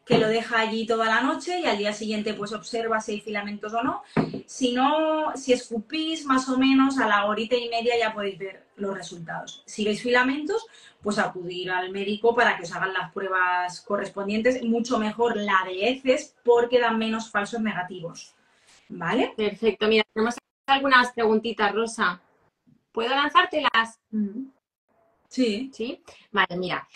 que lo deja allí toda la noche y al día siguiente pues observa si hay filamentos o no. Si no, si escupís más o menos a la horita y media ya podéis ver los resultados. Si veis filamentos, pues acudir al médico para que os hagan las pruebas correspondientes, mucho mejor la de heces porque dan menos falsos negativos, ¿vale? Perfecto, mira, tenemos algunas preguntitas, Rosa. ¿Puedo lanzártelas? Sí. Sí, vale, mira.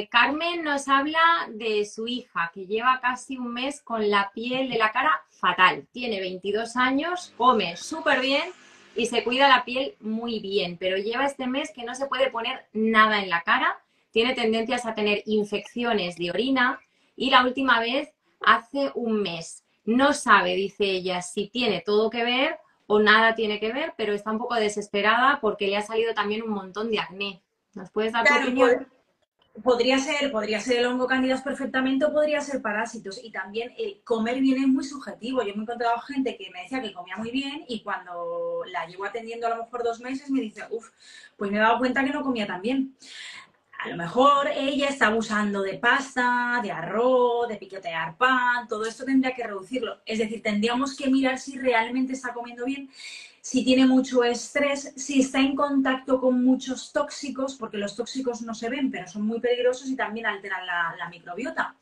Carmen nos habla de su hija que lleva casi un mes con la piel de la cara fatal. Tiene 22 años, come súper bien y se cuida la piel muy bien, pero lleva este mes que no se puede poner nada en la cara. Tiene tendencias a tener infecciones de orina y la última vez hace un mes. No sabe, dice ella, si tiene todo que ver o nada tiene que ver, pero está un poco desesperada porque le ha salido también un montón de acné. ¿Nos puedes dar tu opinión? Podría ser el hongo candidas perfectamente o podría ser parásitos. Y también el comer bien es muy subjetivo. Yo me he encontrado gente que me decía que comía muy bien y cuando la llevo atendiendo a lo mejor 2 meses me dice, uff, pues me he dado cuenta que no comía tan bien. A lo mejor ella está abusando de pasta, de arroz, de picotear pan, todo esto tendría que reducirlo. Es decir, tendríamos que mirar si realmente está comiendo bien, si tiene mucho estrés, si está en contacto con muchos tóxicos, porque los tóxicos no se ven, pero son muy peligrosos y también alteran la microbiota.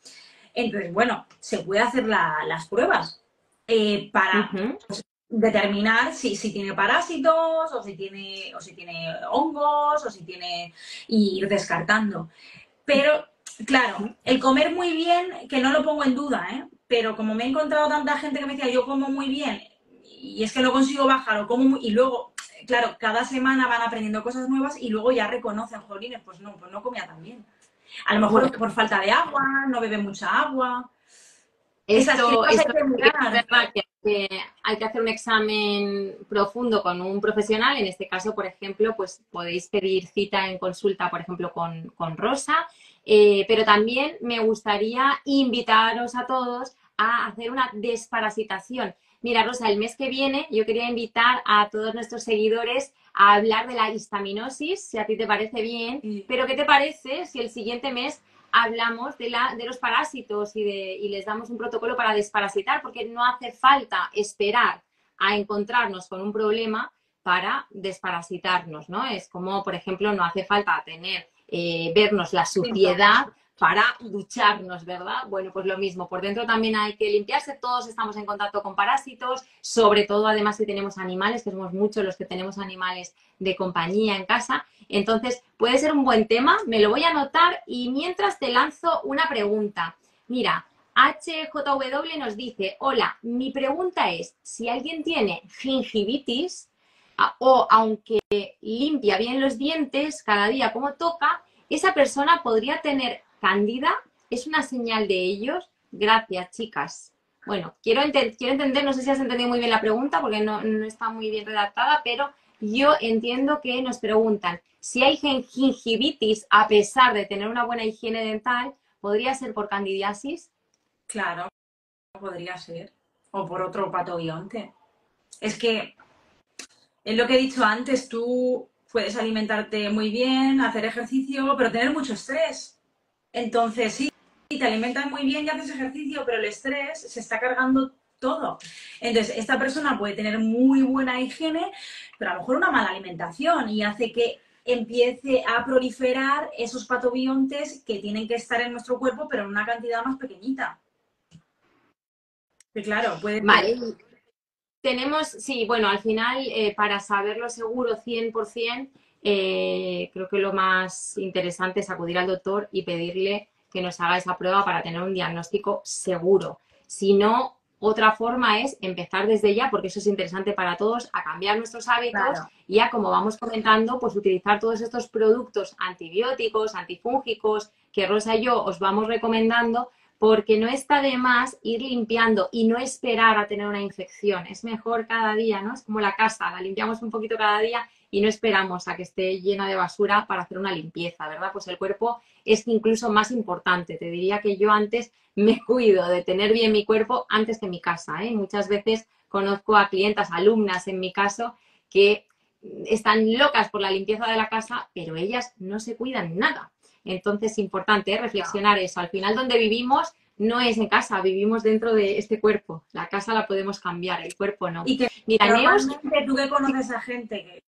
Entonces, bueno, se puede hacer las pruebas para determinar si tiene parásitos o si tiene hongos o si tiene... y ir descartando. Pero, claro, el comer muy bien, que no lo pongo en duda, ¿eh? Pero como me he encontrado tanta gente que me decía, yo como muy bien y es que no consigo bajar o como muy... Y luego, claro, cada semana van aprendiendo cosas nuevas y luego ya reconocen, jolines, pues no comía tan bien. A lo mejor por falta de agua, no bebe mucha agua. Esto es verdad que hay que hacer un examen profundo con un profesional. En este caso, por ejemplo, pues podéis pedir cita en consulta, por ejemplo, con Rosa. Pero también me gustaría invitaros a todos a hacer una desparasitación. Mira, Rosa, el mes que viene yo quería invitar a todos nuestros seguidores a hablar de la histaminosis, si a ti te parece bien. Pero ¿qué te parece si el siguiente mes hablamos de los parásitos y les damos un protocolo para desparasitar? Porque no hace falta esperar a encontrarnos con un problema para desparasitarnos, ¿no? Es como, por ejemplo, no hace falta tener, vernos la suciedad para ducharnos, ¿verdad? Bueno, pues lo mismo, por dentro también hay que limpiarse, todos estamos en contacto con parásitos, sobre todo además si tenemos animales, que somos muchos los que tenemos animales de compañía en casa. Entonces, puede ser un buen tema, me lo voy a anotar y mientras te lanzo una pregunta. Mira, HJW nos dice, hola, mi pregunta es, si alguien tiene gingivitis o aunque limpia bien los dientes cada día como toca, esa persona podría tener cándida, ¿es una señal de ellos? Gracias, chicas. Bueno, quiero entender, no sé si has entendido muy bien la pregunta porque no está muy bien redactada, pero yo entiendo que nos preguntan si hay gingivitis a pesar de tener una buena higiene dental, ¿podría ser por candidiasis? Claro, podría ser. O por otro patobionte. Es que, es lo que he dicho antes, tú puedes alimentarte muy bien, hacer ejercicio, pero tener mucho estrés. Entonces, sí, te alimentas muy bien y haces ejercicio, pero el estrés se está cargando todo. Entonces, esta persona puede tener muy buena higiene, pero a lo mejor una mala alimentación y hace que empiece a proliferar esos patobiontes que tienen que estar en nuestro cuerpo, pero en una cantidad más pequeñita. Que claro, puede ser. Vale. Tenemos, sí, bueno, al final, para saberlo seguro 100%, creo que lo más interesante es acudir al doctor y pedirle que nos haga esa prueba para tener un diagnóstico seguro. Si no, otra forma es empezar desde ya, porque eso es interesante para todos, a cambiar nuestros hábitos y a, como vamos comentando, pues utilizar todos estos productos antibióticos, antifúngicos, que Rosa y yo os vamos recomendando, porque no está de más ir limpiando y no esperar a tener una infección. Es mejor cada día, ¿no? Es como la casa, la limpiamos un poquito cada día y no esperamos a que esté llena de basura para hacer una limpieza, ¿verdad? Pues el cuerpo es incluso más importante. Te diría que yo antes me cuido de tener bien mi cuerpo antes que mi casa, ¿eh? Muchas veces conozco a clientas, alumnas en mi caso, que están locas por la limpieza de la casa, pero ellas no se cuidan nada. Entonces, es importante reflexionar eso. Al final, donde vivimos no es en casa, vivimos dentro de este cuerpo. La casa la podemos cambiar, el cuerpo no. Y que Mira, Neus, normalmente tú que conoces a gente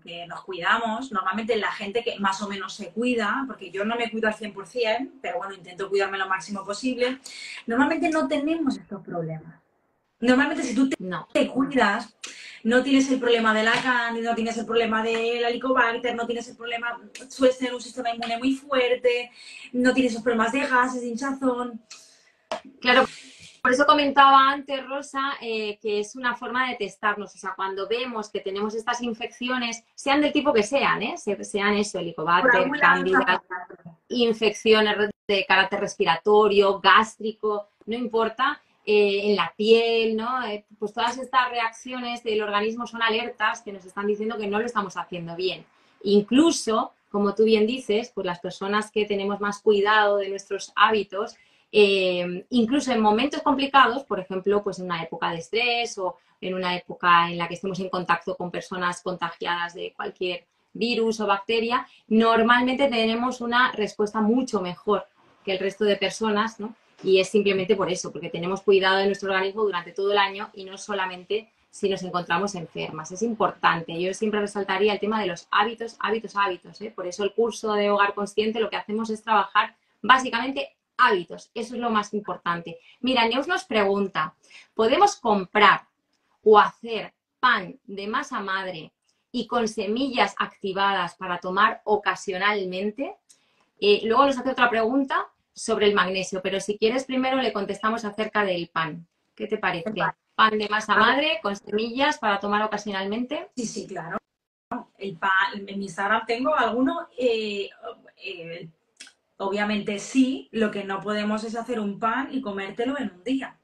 que nos cuidamos, normalmente la gente que más o menos se cuida, porque yo no me cuido al 100%, pero bueno, intento cuidarme lo máximo posible, normalmente no tenemos estos problemas. Normalmente si tú no. te cuidas, no tienes el problema de la cándida, no tienes el problema del helicobacter, no tienes el problema, sueles tener un sistema inmune muy fuerte, no tienes esos problemas de gases, de hinchazón. Claro, por eso comentaba antes, Rosa, que es una forma de testarnos. O sea, cuando vemos que tenemos estas infecciones, sean del tipo que sean, sean eso, helicobacter, cándida, infecciones de carácter respiratorio, gástrico, no importa, en la piel, ¿no? Pues todas estas reacciones del organismo son alertas que nos están diciendo que no lo estamos haciendo bien. Incluso, como tú bien dices, pues las personas que tenemos más cuidado de nuestros hábitos, incluso en momentos complicados, por ejemplo, pues en una época de estrés o en una época en la que estemos en contacto con personas contagiadas de cualquier virus o bacteria, normalmente tenemos una respuesta mucho mejor que el resto de personas, ¿no? Y es simplemente por eso, porque tenemos cuidado de nuestro organismo durante todo el año y no solamente si nos encontramos enfermas. Es importante. Yo siempre resaltaría el tema de los hábitos, hábitos, hábitos, ¿eh? Por eso el curso de Hogar Consciente lo que hacemos es trabajar básicamente hábitos. Eso es lo más importante. Mira, Neus nos pregunta, ¿podemos comprar o hacer pan de masa madre y con semillas activadas para tomar ocasionalmente? Luego nos hace otra pregunta sobre el magnesio, pero si quieres primero le contestamos acerca del pan. ¿Qué te parece? ¿Pan de masa madre con semillas para tomar ocasionalmente? Sí, sí, claro. El pan, en mi Instagram tengo alguno, obviamente sí, lo que no podemos es hacer un pan y comértelo en un día.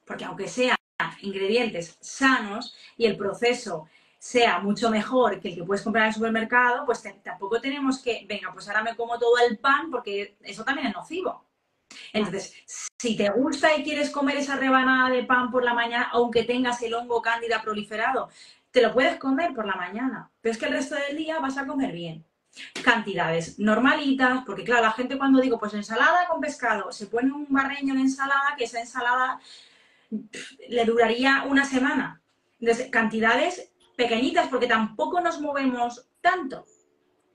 Porque aunque sean ingredientes sanos y el proceso sea mucho mejor que el que puedes comprar en el supermercado, pues tampoco tenemos que, venga, pues ahora me como todo el pan porque eso también es nocivo. Entonces, si te gusta y quieres comer esa rebanada de pan por la mañana, aunque tengas el hongo cándida proliferado, te lo puedes comer por la mañana, pero es que el resto del día vas a comer bien. Cantidades normalitas, porque claro, la gente cuando digo, pues ensalada con pescado, se pone un barreño en ensalada, que esa ensalada le duraría una semana. Entonces, cantidades pequeñitas, porque tampoco nos movemos tanto.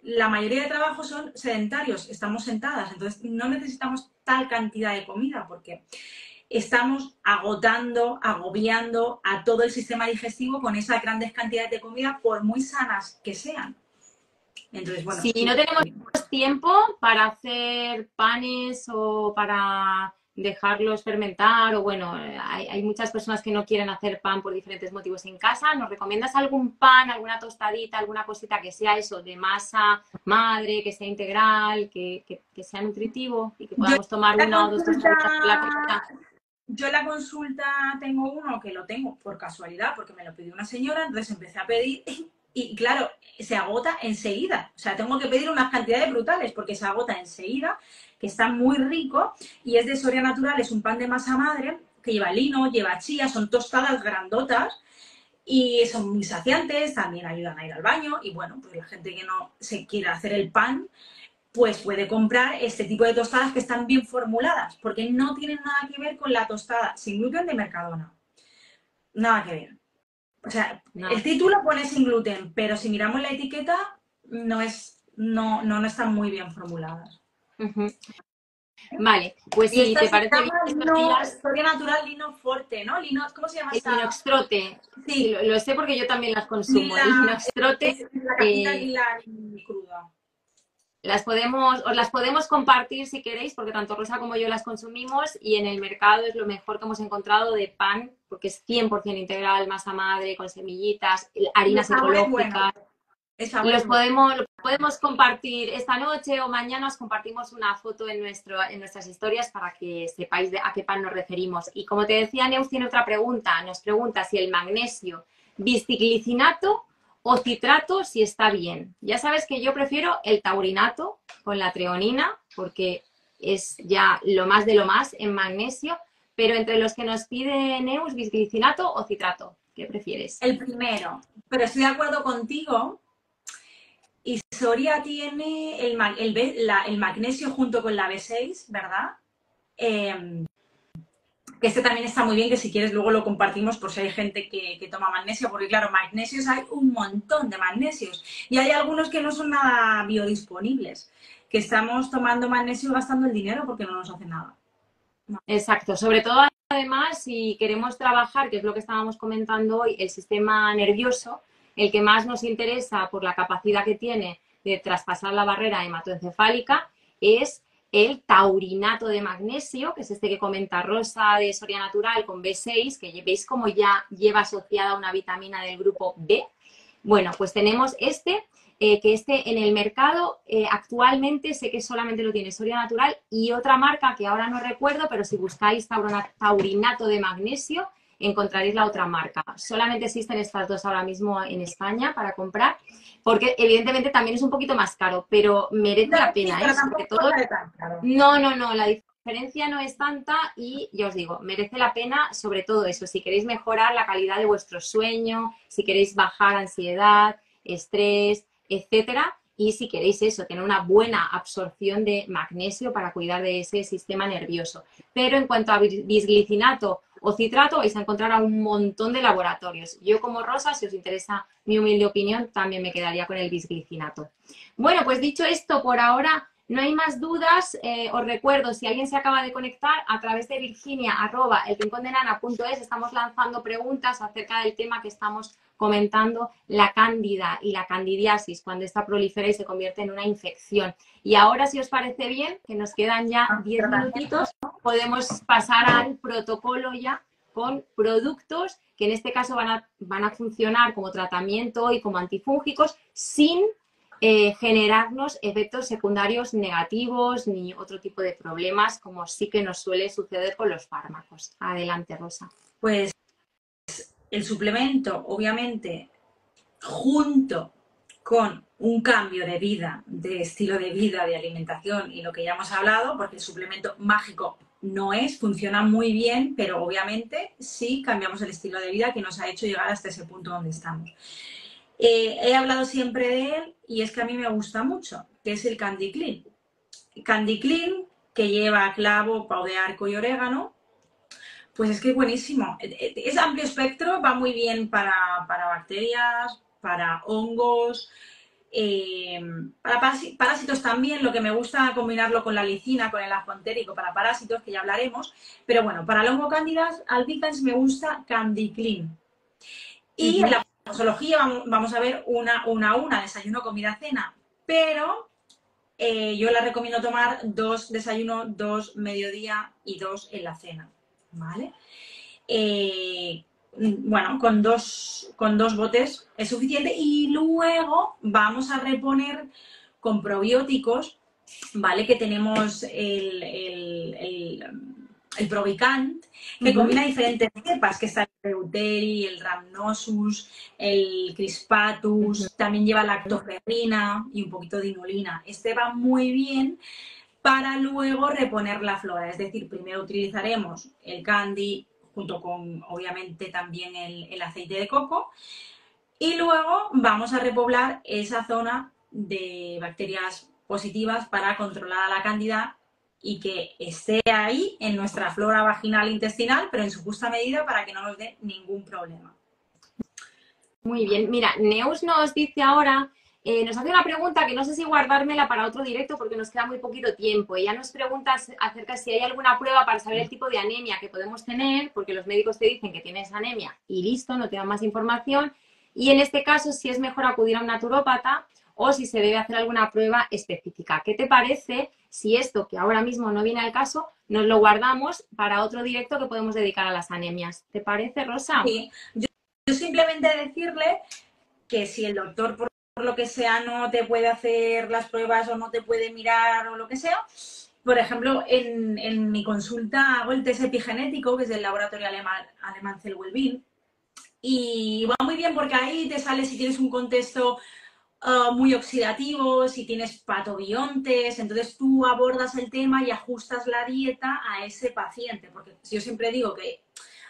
La mayoría de trabajos son sedentarios, estamos sentadas, entonces no necesitamos tal cantidad de comida porque estamos agotando, agobiando a todo el sistema digestivo con esas grandes cantidades de comida, por muy sanas que sean. Entonces, bueno, si no tenemos tiempo para hacer panes o para dejarlos fermentar, o bueno, hay muchas personas que no quieren hacer pan por diferentes motivos en casa, ¿nos recomiendas algún pan, alguna tostadita, alguna cosita que sea eso, de masa madre, que sea integral, que sea nutritivo y que podamos tomar una o dos tostaditas por la comida? Yo en la consulta tengo uno que lo tengo por casualidad, porque me lo pidió una señora, entonces empecé a pedir y claro, se agota enseguida. O sea, tengo que pedir unas cantidades brutales porque se agota enseguida, que está muy rico y es de Soria Natural, es un pan de masa madre que lleva lino, lleva chía, son tostadas grandotas y son muy saciantes, también ayudan a ir al baño y bueno, pues la gente que no se quiere hacer el pan, pues puede comprar este tipo de tostadas que están bien formuladas, porque no tienen nada que ver con la tostada sin gluten de Mercadona. Nada que ver. O sea, no. El título pone sin gluten, pero si miramos la etiqueta, no están muy bien formuladas. Vale, pues si te parece bien, Soria Natural Lino Forte, ¿no? Lino, ¿cómo se llama esta? El Linoxtrote. Sí, lo sé porque yo también las consumo. El Linoxtrote. La cajita y la cruda. Os las podemos compartir si queréis, porque tanto Rosa como yo las consumimos y en el mercado es lo mejor que hemos encontrado de pan, porque es 100% integral, masa madre, con semillitas, harinas ecológicas. Lo podemos compartir esta noche o mañana, os compartimos una foto en nuestras historias para que sepáis a qué pan nos referimos. Y como te decía, Neus tiene otra pregunta. Nos pregunta si el magnesio bisglicinato o citrato si está bien. Ya sabes que yo prefiero el taurinato con la treonina porque es ya lo más de lo más en magnesio, pero entre los que nos pide Neus, bisglicinato o citrato, ¿qué prefieres? El primero, pero estoy de acuerdo contigo. Y Soria tiene el magnesio junto con la B6, ¿verdad? que este también está muy bien, que si quieres luego lo compartimos por si hay gente que toma magnesio, porque claro, magnesios hay un montón de magnesios y hay algunos que no son nada biodisponibles, que estamos tomando magnesio y gastando el dinero porque no nos hace nada. No. Exacto, sobre todo además si queremos trabajar, que es lo que estábamos comentando hoy, el sistema nervioso, el que más nos interesa por la capacidad que tiene de traspasar la barrera hematoencefálica es el taurinato de magnesio, que es este que comenta Rosa de Soria Natural con B6, que veis como ya lleva asociada una vitamina del grupo B. Bueno, pues tenemos este, que este en el mercado actualmente sé que solamente lo tiene Soria Natural y otra marca que ahora no recuerdo, pero si buscáis taurinato de magnesio encontraréis la otra marca. Solamente existen estas dos ahora mismo en España para comprar, porque evidentemente también es un poquito más caro, pero merece la pena, ¿eh? Sobre todo... No, la diferencia no es tanta y ya os digo, merece la pena sobre todo eso, si queréis mejorar la calidad de vuestro sueño, si queréis bajar ansiedad, estrés, etcétera, y si queréis eso, tener una buena absorción de magnesio para cuidar de ese sistema nervioso. Pero en cuanto a bisglicinato o citrato, vais a encontrar a un montón de laboratorios. Yo como Rosa, si os interesa mi humilde opinión, también me quedaría con el bisglicinato. Bueno, pues dicho esto, por ahora no hay más dudas. Os recuerdo, si alguien se acaba de conectar, a través de virginia@elrincondenana.es estamos lanzando preguntas acerca del tema que estamos comentando, la cándida y la candidiasis, cuando esta prolifera y se convierte en una infección. Y ahora, si os parece bien, que nos quedan ya 10 minutitos, podemos pasar al protocolo ya con productos que en este caso van a funcionar como tratamiento y como antifúngicos sin generarnos efectos secundarios negativos ni otro tipo de problemas como sí que nos suele suceder con los fármacos. Adelante, Rosa. Pues el suplemento, obviamente, junto con un cambio de vida, de estilo de vida, de alimentación y lo que ya hemos hablado, porque el suplemento mágico no es, funciona muy bien, pero obviamente sí cambiamos el estilo de vida que nos ha hecho llegar hasta ese punto donde estamos. He hablado siempre de él y es que a mí me gusta mucho, que es el Candy Clean. Candy Clean, que lleva clavo, pau de arco y orégano, pues es que es buenísimo. Es amplio espectro, va muy bien para bacterias, para hongos, para parásitos también. Lo que me gusta combinarlo con la lisina, con el ajo entérico para parásitos, que ya hablaremos. Pero bueno, para el hongo Candida albicans me gusta Candy Clean. Y en la posología vamos a ver una, desayuno, comida, cena. Pero yo la recomiendo tomar 2 desayuno, 2 mediodía y 2 en la cena. ¿Vale? Bueno, con dos botes es suficiente y luego vamos a reponer con probióticos, ¿vale? Que tenemos el Provicant, que combina diferentes cepas, que está el Reuteri, el Rhamnosus, el Crispatus, también lleva lactoferrina y un poquito de inulina. Este va muy bien para luego reponer la flora, es decir, primero utilizaremos el candy junto con, obviamente, también el aceite de coco y luego vamos a repoblar esa zona de bacterias positivas para controlar a la cándida y que esté ahí en nuestra flora vaginal e intestinal, pero en su justa medida para que no nos dé ningún problema. Muy bien, mira, Neus nos dice ahora... nos hace una pregunta que no sé si guardármela para otro directo porque nos queda muy poquito tiempo. Ella nos pregunta acerca de si hay alguna prueba para saber el tipo de anemia que podemos tener, porque los médicos te dicen que tienes anemia y listo, no te dan más información. Y en este caso, si es mejor acudir a un naturópata o si se debe hacer alguna prueba específica. ¿Qué te parece si esto, que ahora mismo no viene al caso, nos lo guardamos para otro directo que podemos dedicar a las anemias? ¿Te parece, Rosa? Sí, yo simplemente decirle que si el doctor por lo que sea no te puede hacer las pruebas o no te puede mirar o lo que sea. Por ejemplo, en mi consulta hago el test epigenético, que es del laboratorio alemán Cell Wellbeing, y va muy bien porque ahí te sale si tienes un contexto muy oxidativo, si tienes patobiontes, entonces tú abordas el tema y ajustas la dieta a ese paciente, porque yo siempre digo que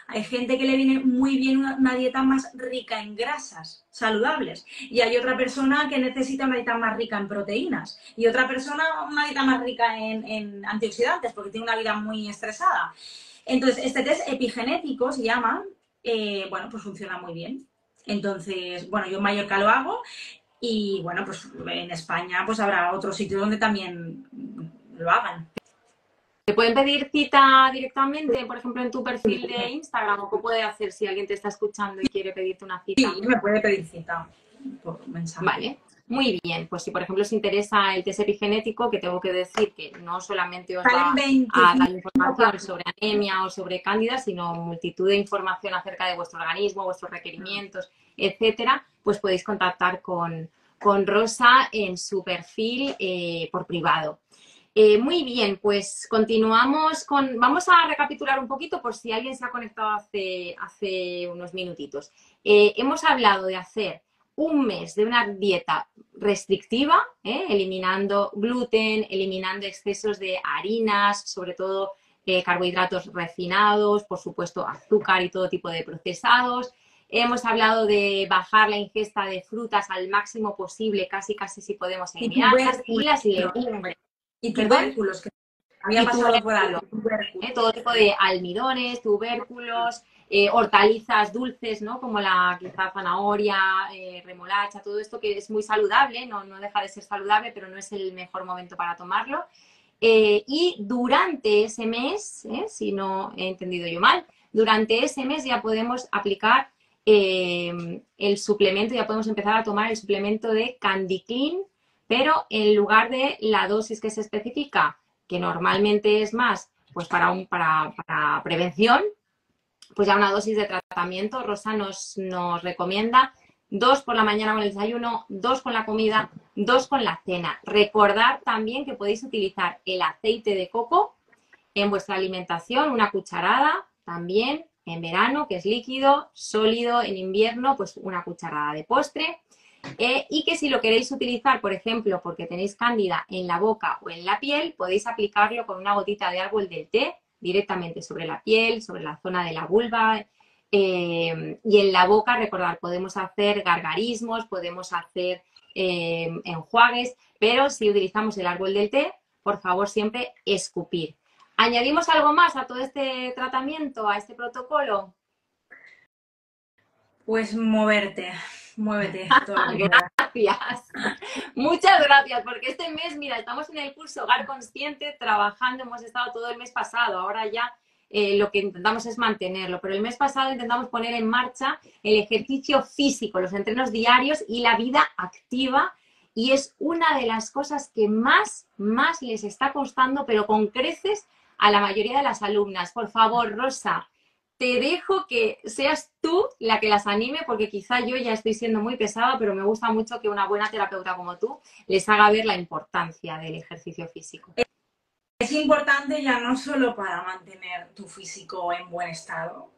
Hay gente que le viene muy bien una dieta más rica en grasas saludables y hay otra persona que necesita una dieta más rica en proteínas y otra persona una dieta más rica en antioxidantes porque tiene una vida muy estresada. Entonces, este test epigenético se llama, bueno, pues funciona muy bien. Entonces, bueno, yo en Mallorca lo hago y, bueno, pues en España pues habrá otros sitios donde también lo hagan. ¿Te pueden pedir cita directamente, por ejemplo, en tu perfil de Instagram? ¿O qué puede hacer si alguien te está escuchando y quiere pedirte una cita? Sí, me puede pedir cita por mensaje. Vale, muy bien. Pues si, por ejemplo, os interesa el test epigenético, que tengo que decir que no solamente os va a dar información sobre anemia o sobre cándida, sino multitud de información acerca de vuestro organismo, vuestros requerimientos, etcétera, pues podéis contactar con Rosa en su perfil por privado. Muy bien, pues continuamos con... Vamos a recapitular un poquito por si alguien se ha conectado hace unos minutitos. Hemos hablado de hacer un mes de una dieta restrictiva, eliminando gluten, eliminando excesos de harinas, sobre todo carbohidratos refinados, por supuesto azúcar y todo tipo de procesados. Hemos hablado de bajar la ingesta de frutas al máximo posible, casi si podemos eliminarlas, y las legumbres. Y tubérculos, que había pasado por algo. Todo tipo de almidones, tubérculos, hortalizas dulces, ¿no? Como la quizá zanahoria, remolacha, todo esto que es muy saludable, no deja de ser saludable, pero no es el mejor momento para tomarlo. Y durante ese mes, si no he entendido yo mal, durante ese mes ya podemos aplicar el suplemento, ya podemos empezar a tomar el suplemento de CandiClean, pero en lugar de la dosis que se especifica, que normalmente es más pues para prevención, pues ya una dosis de tratamiento. Rosa nos recomienda 2 por la mañana con el desayuno, 2 con la comida, 2 con la cena. Recordad también que podéis utilizar el aceite de coco en vuestra alimentación, una cucharada también en verano, que es líquido, sólido en invierno, pues una cucharada de postre. Y que si lo queréis utilizar, por ejemplo, porque tenéis cándida en la boca o en la piel, podéis aplicarlo con una gotita de árbol del té directamente sobre la piel, sobre la zona de la vulva. Y en la boca, recordad, podemos hacer gargarismos, podemos hacer enjuagues, pero si utilizamos el árbol del té, por favor, siempre escupir. ¿Añadimos algo más a todo este tratamiento, a este protocolo? Pues muévete. Gracias. Muchas gracias, porque este mes, mira, estamos en el curso Hogar Consciente trabajando, hemos estado todo el mes pasado, ahora ya lo que intentamos es mantenerlo, pero el mes pasado intentamos poner en marcha el ejercicio físico, los entrenos diarios y la vida activa, y es una de las cosas que más les está costando, pero con creces, a la mayoría de las alumnas. Por favor, Rosa, te dejo que seas tú la que las anime, porque quizá yo ya estoy siendo muy pesada, pero me gusta mucho que una buena terapeuta como tú les haga ver la importancia del ejercicio físico. Es importante ya no solo para mantener tu físico en buen estado,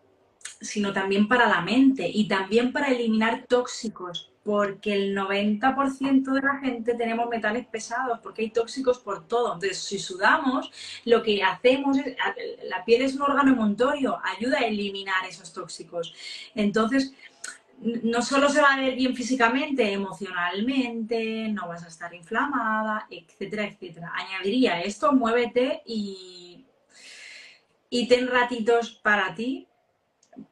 sino también para la mente y también para eliminar tóxicos, porque el 90% de la gente tenemos metales pesados, porque hay tóxicos por todo. Entonces, si sudamos, lo que hacemos es, la piel es un órgano emontorio, ayuda a eliminar esos tóxicos. Entonces, no solo se va a ver bien físicamente, emocionalmente, no vas a estar inflamada, etcétera, etcétera. Añadiría esto, muévete y ten ratitos para ti,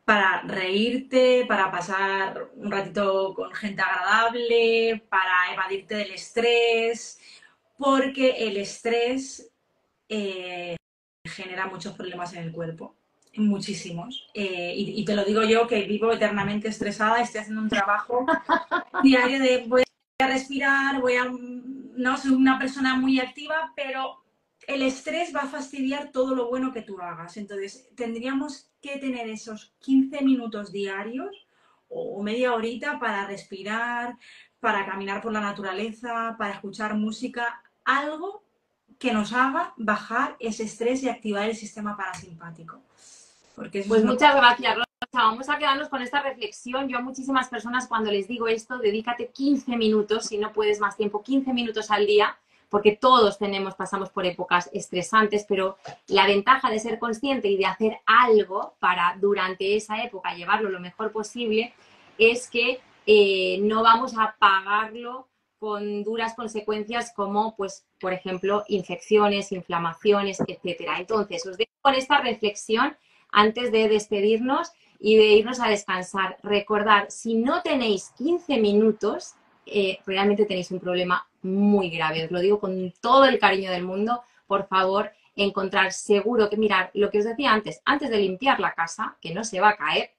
para reírte, para pasar un ratito con gente agradable, para evadirte del estrés, porque el estrés genera muchos problemas en el cuerpo, muchísimos. Y te lo digo yo, que vivo eternamente estresada, estoy haciendo un trabajo diario de voy a respirar, no soy una persona muy activa, pero el estrés va a fastidiar todo lo bueno que tú hagas. Entonces, tendríamos que tener esos 15 minutos diarios o media horita para respirar, para caminar por la naturaleza, para escuchar música, algo que nos haga bajar ese estrés y activar el sistema parasimpático. Porque eso pues muchas gracias, Rosa. Vamos a quedarnos con esta reflexión. Yo a muchísimas personas cuando les digo esto, dedícate 15 minutos, si no puedes más tiempo, 15 minutos al día, porque todos pasamos por épocas estresantes, pero la ventaja de ser consciente y de hacer algo para durante esa época llevarlo lo mejor posible es que no vamos a pagarlo con duras consecuencias como, pues, por ejemplo, infecciones, inflamaciones, etcétera. Entonces, os dejo con esta reflexión antes de despedirnos y de irnos a descansar. Recordad, si no tenéis 15 minutos, realmente tenéis un problema muy grave. Os lo digo con todo el cariño del mundo. Por favor, encontrar seguro que mirar lo que os decía antes de limpiar la casa, que no se va a caer,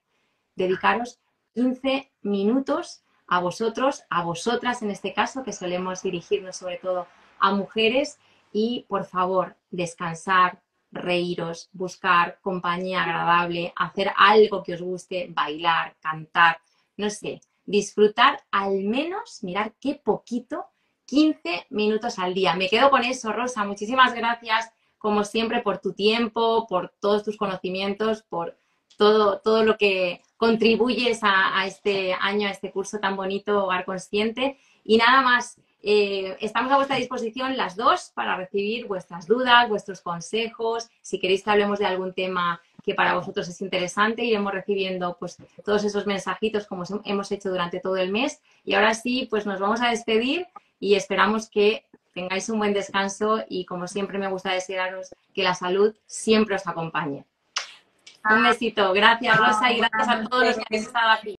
dedicaros 15 minutos a vosotros, a vosotras en este caso, que solemos dirigirnos sobre todo a mujeres, y por favor, descansar, reíros, buscar compañía agradable, hacer algo que os guste, bailar, cantar, no sé, disfrutar al menos, mirar qué poquito, 15 minutos al día. Me quedo con eso, Rosa. Muchísimas gracias, como siempre, por tu tiempo, por todos tus conocimientos, por todo lo que contribuyes a este año, a este curso tan bonito, Hogar Consciente. Y nada más, estamos a vuestra disposición las dos para recibir vuestras dudas, vuestros consejos. Si queréis que hablemos de algún tema que para vosotros es interesante, iremos recibiendo pues todos esos mensajitos como hemos hecho durante todo el mes. Y ahora sí, pues nos vamos a despedir y esperamos que tengáis un buen descanso y, como siempre, me gusta desearos que la salud siempre os acompañe. Un besito. Gracias, Rosa, y gracias a todos los que habéis estado aquí.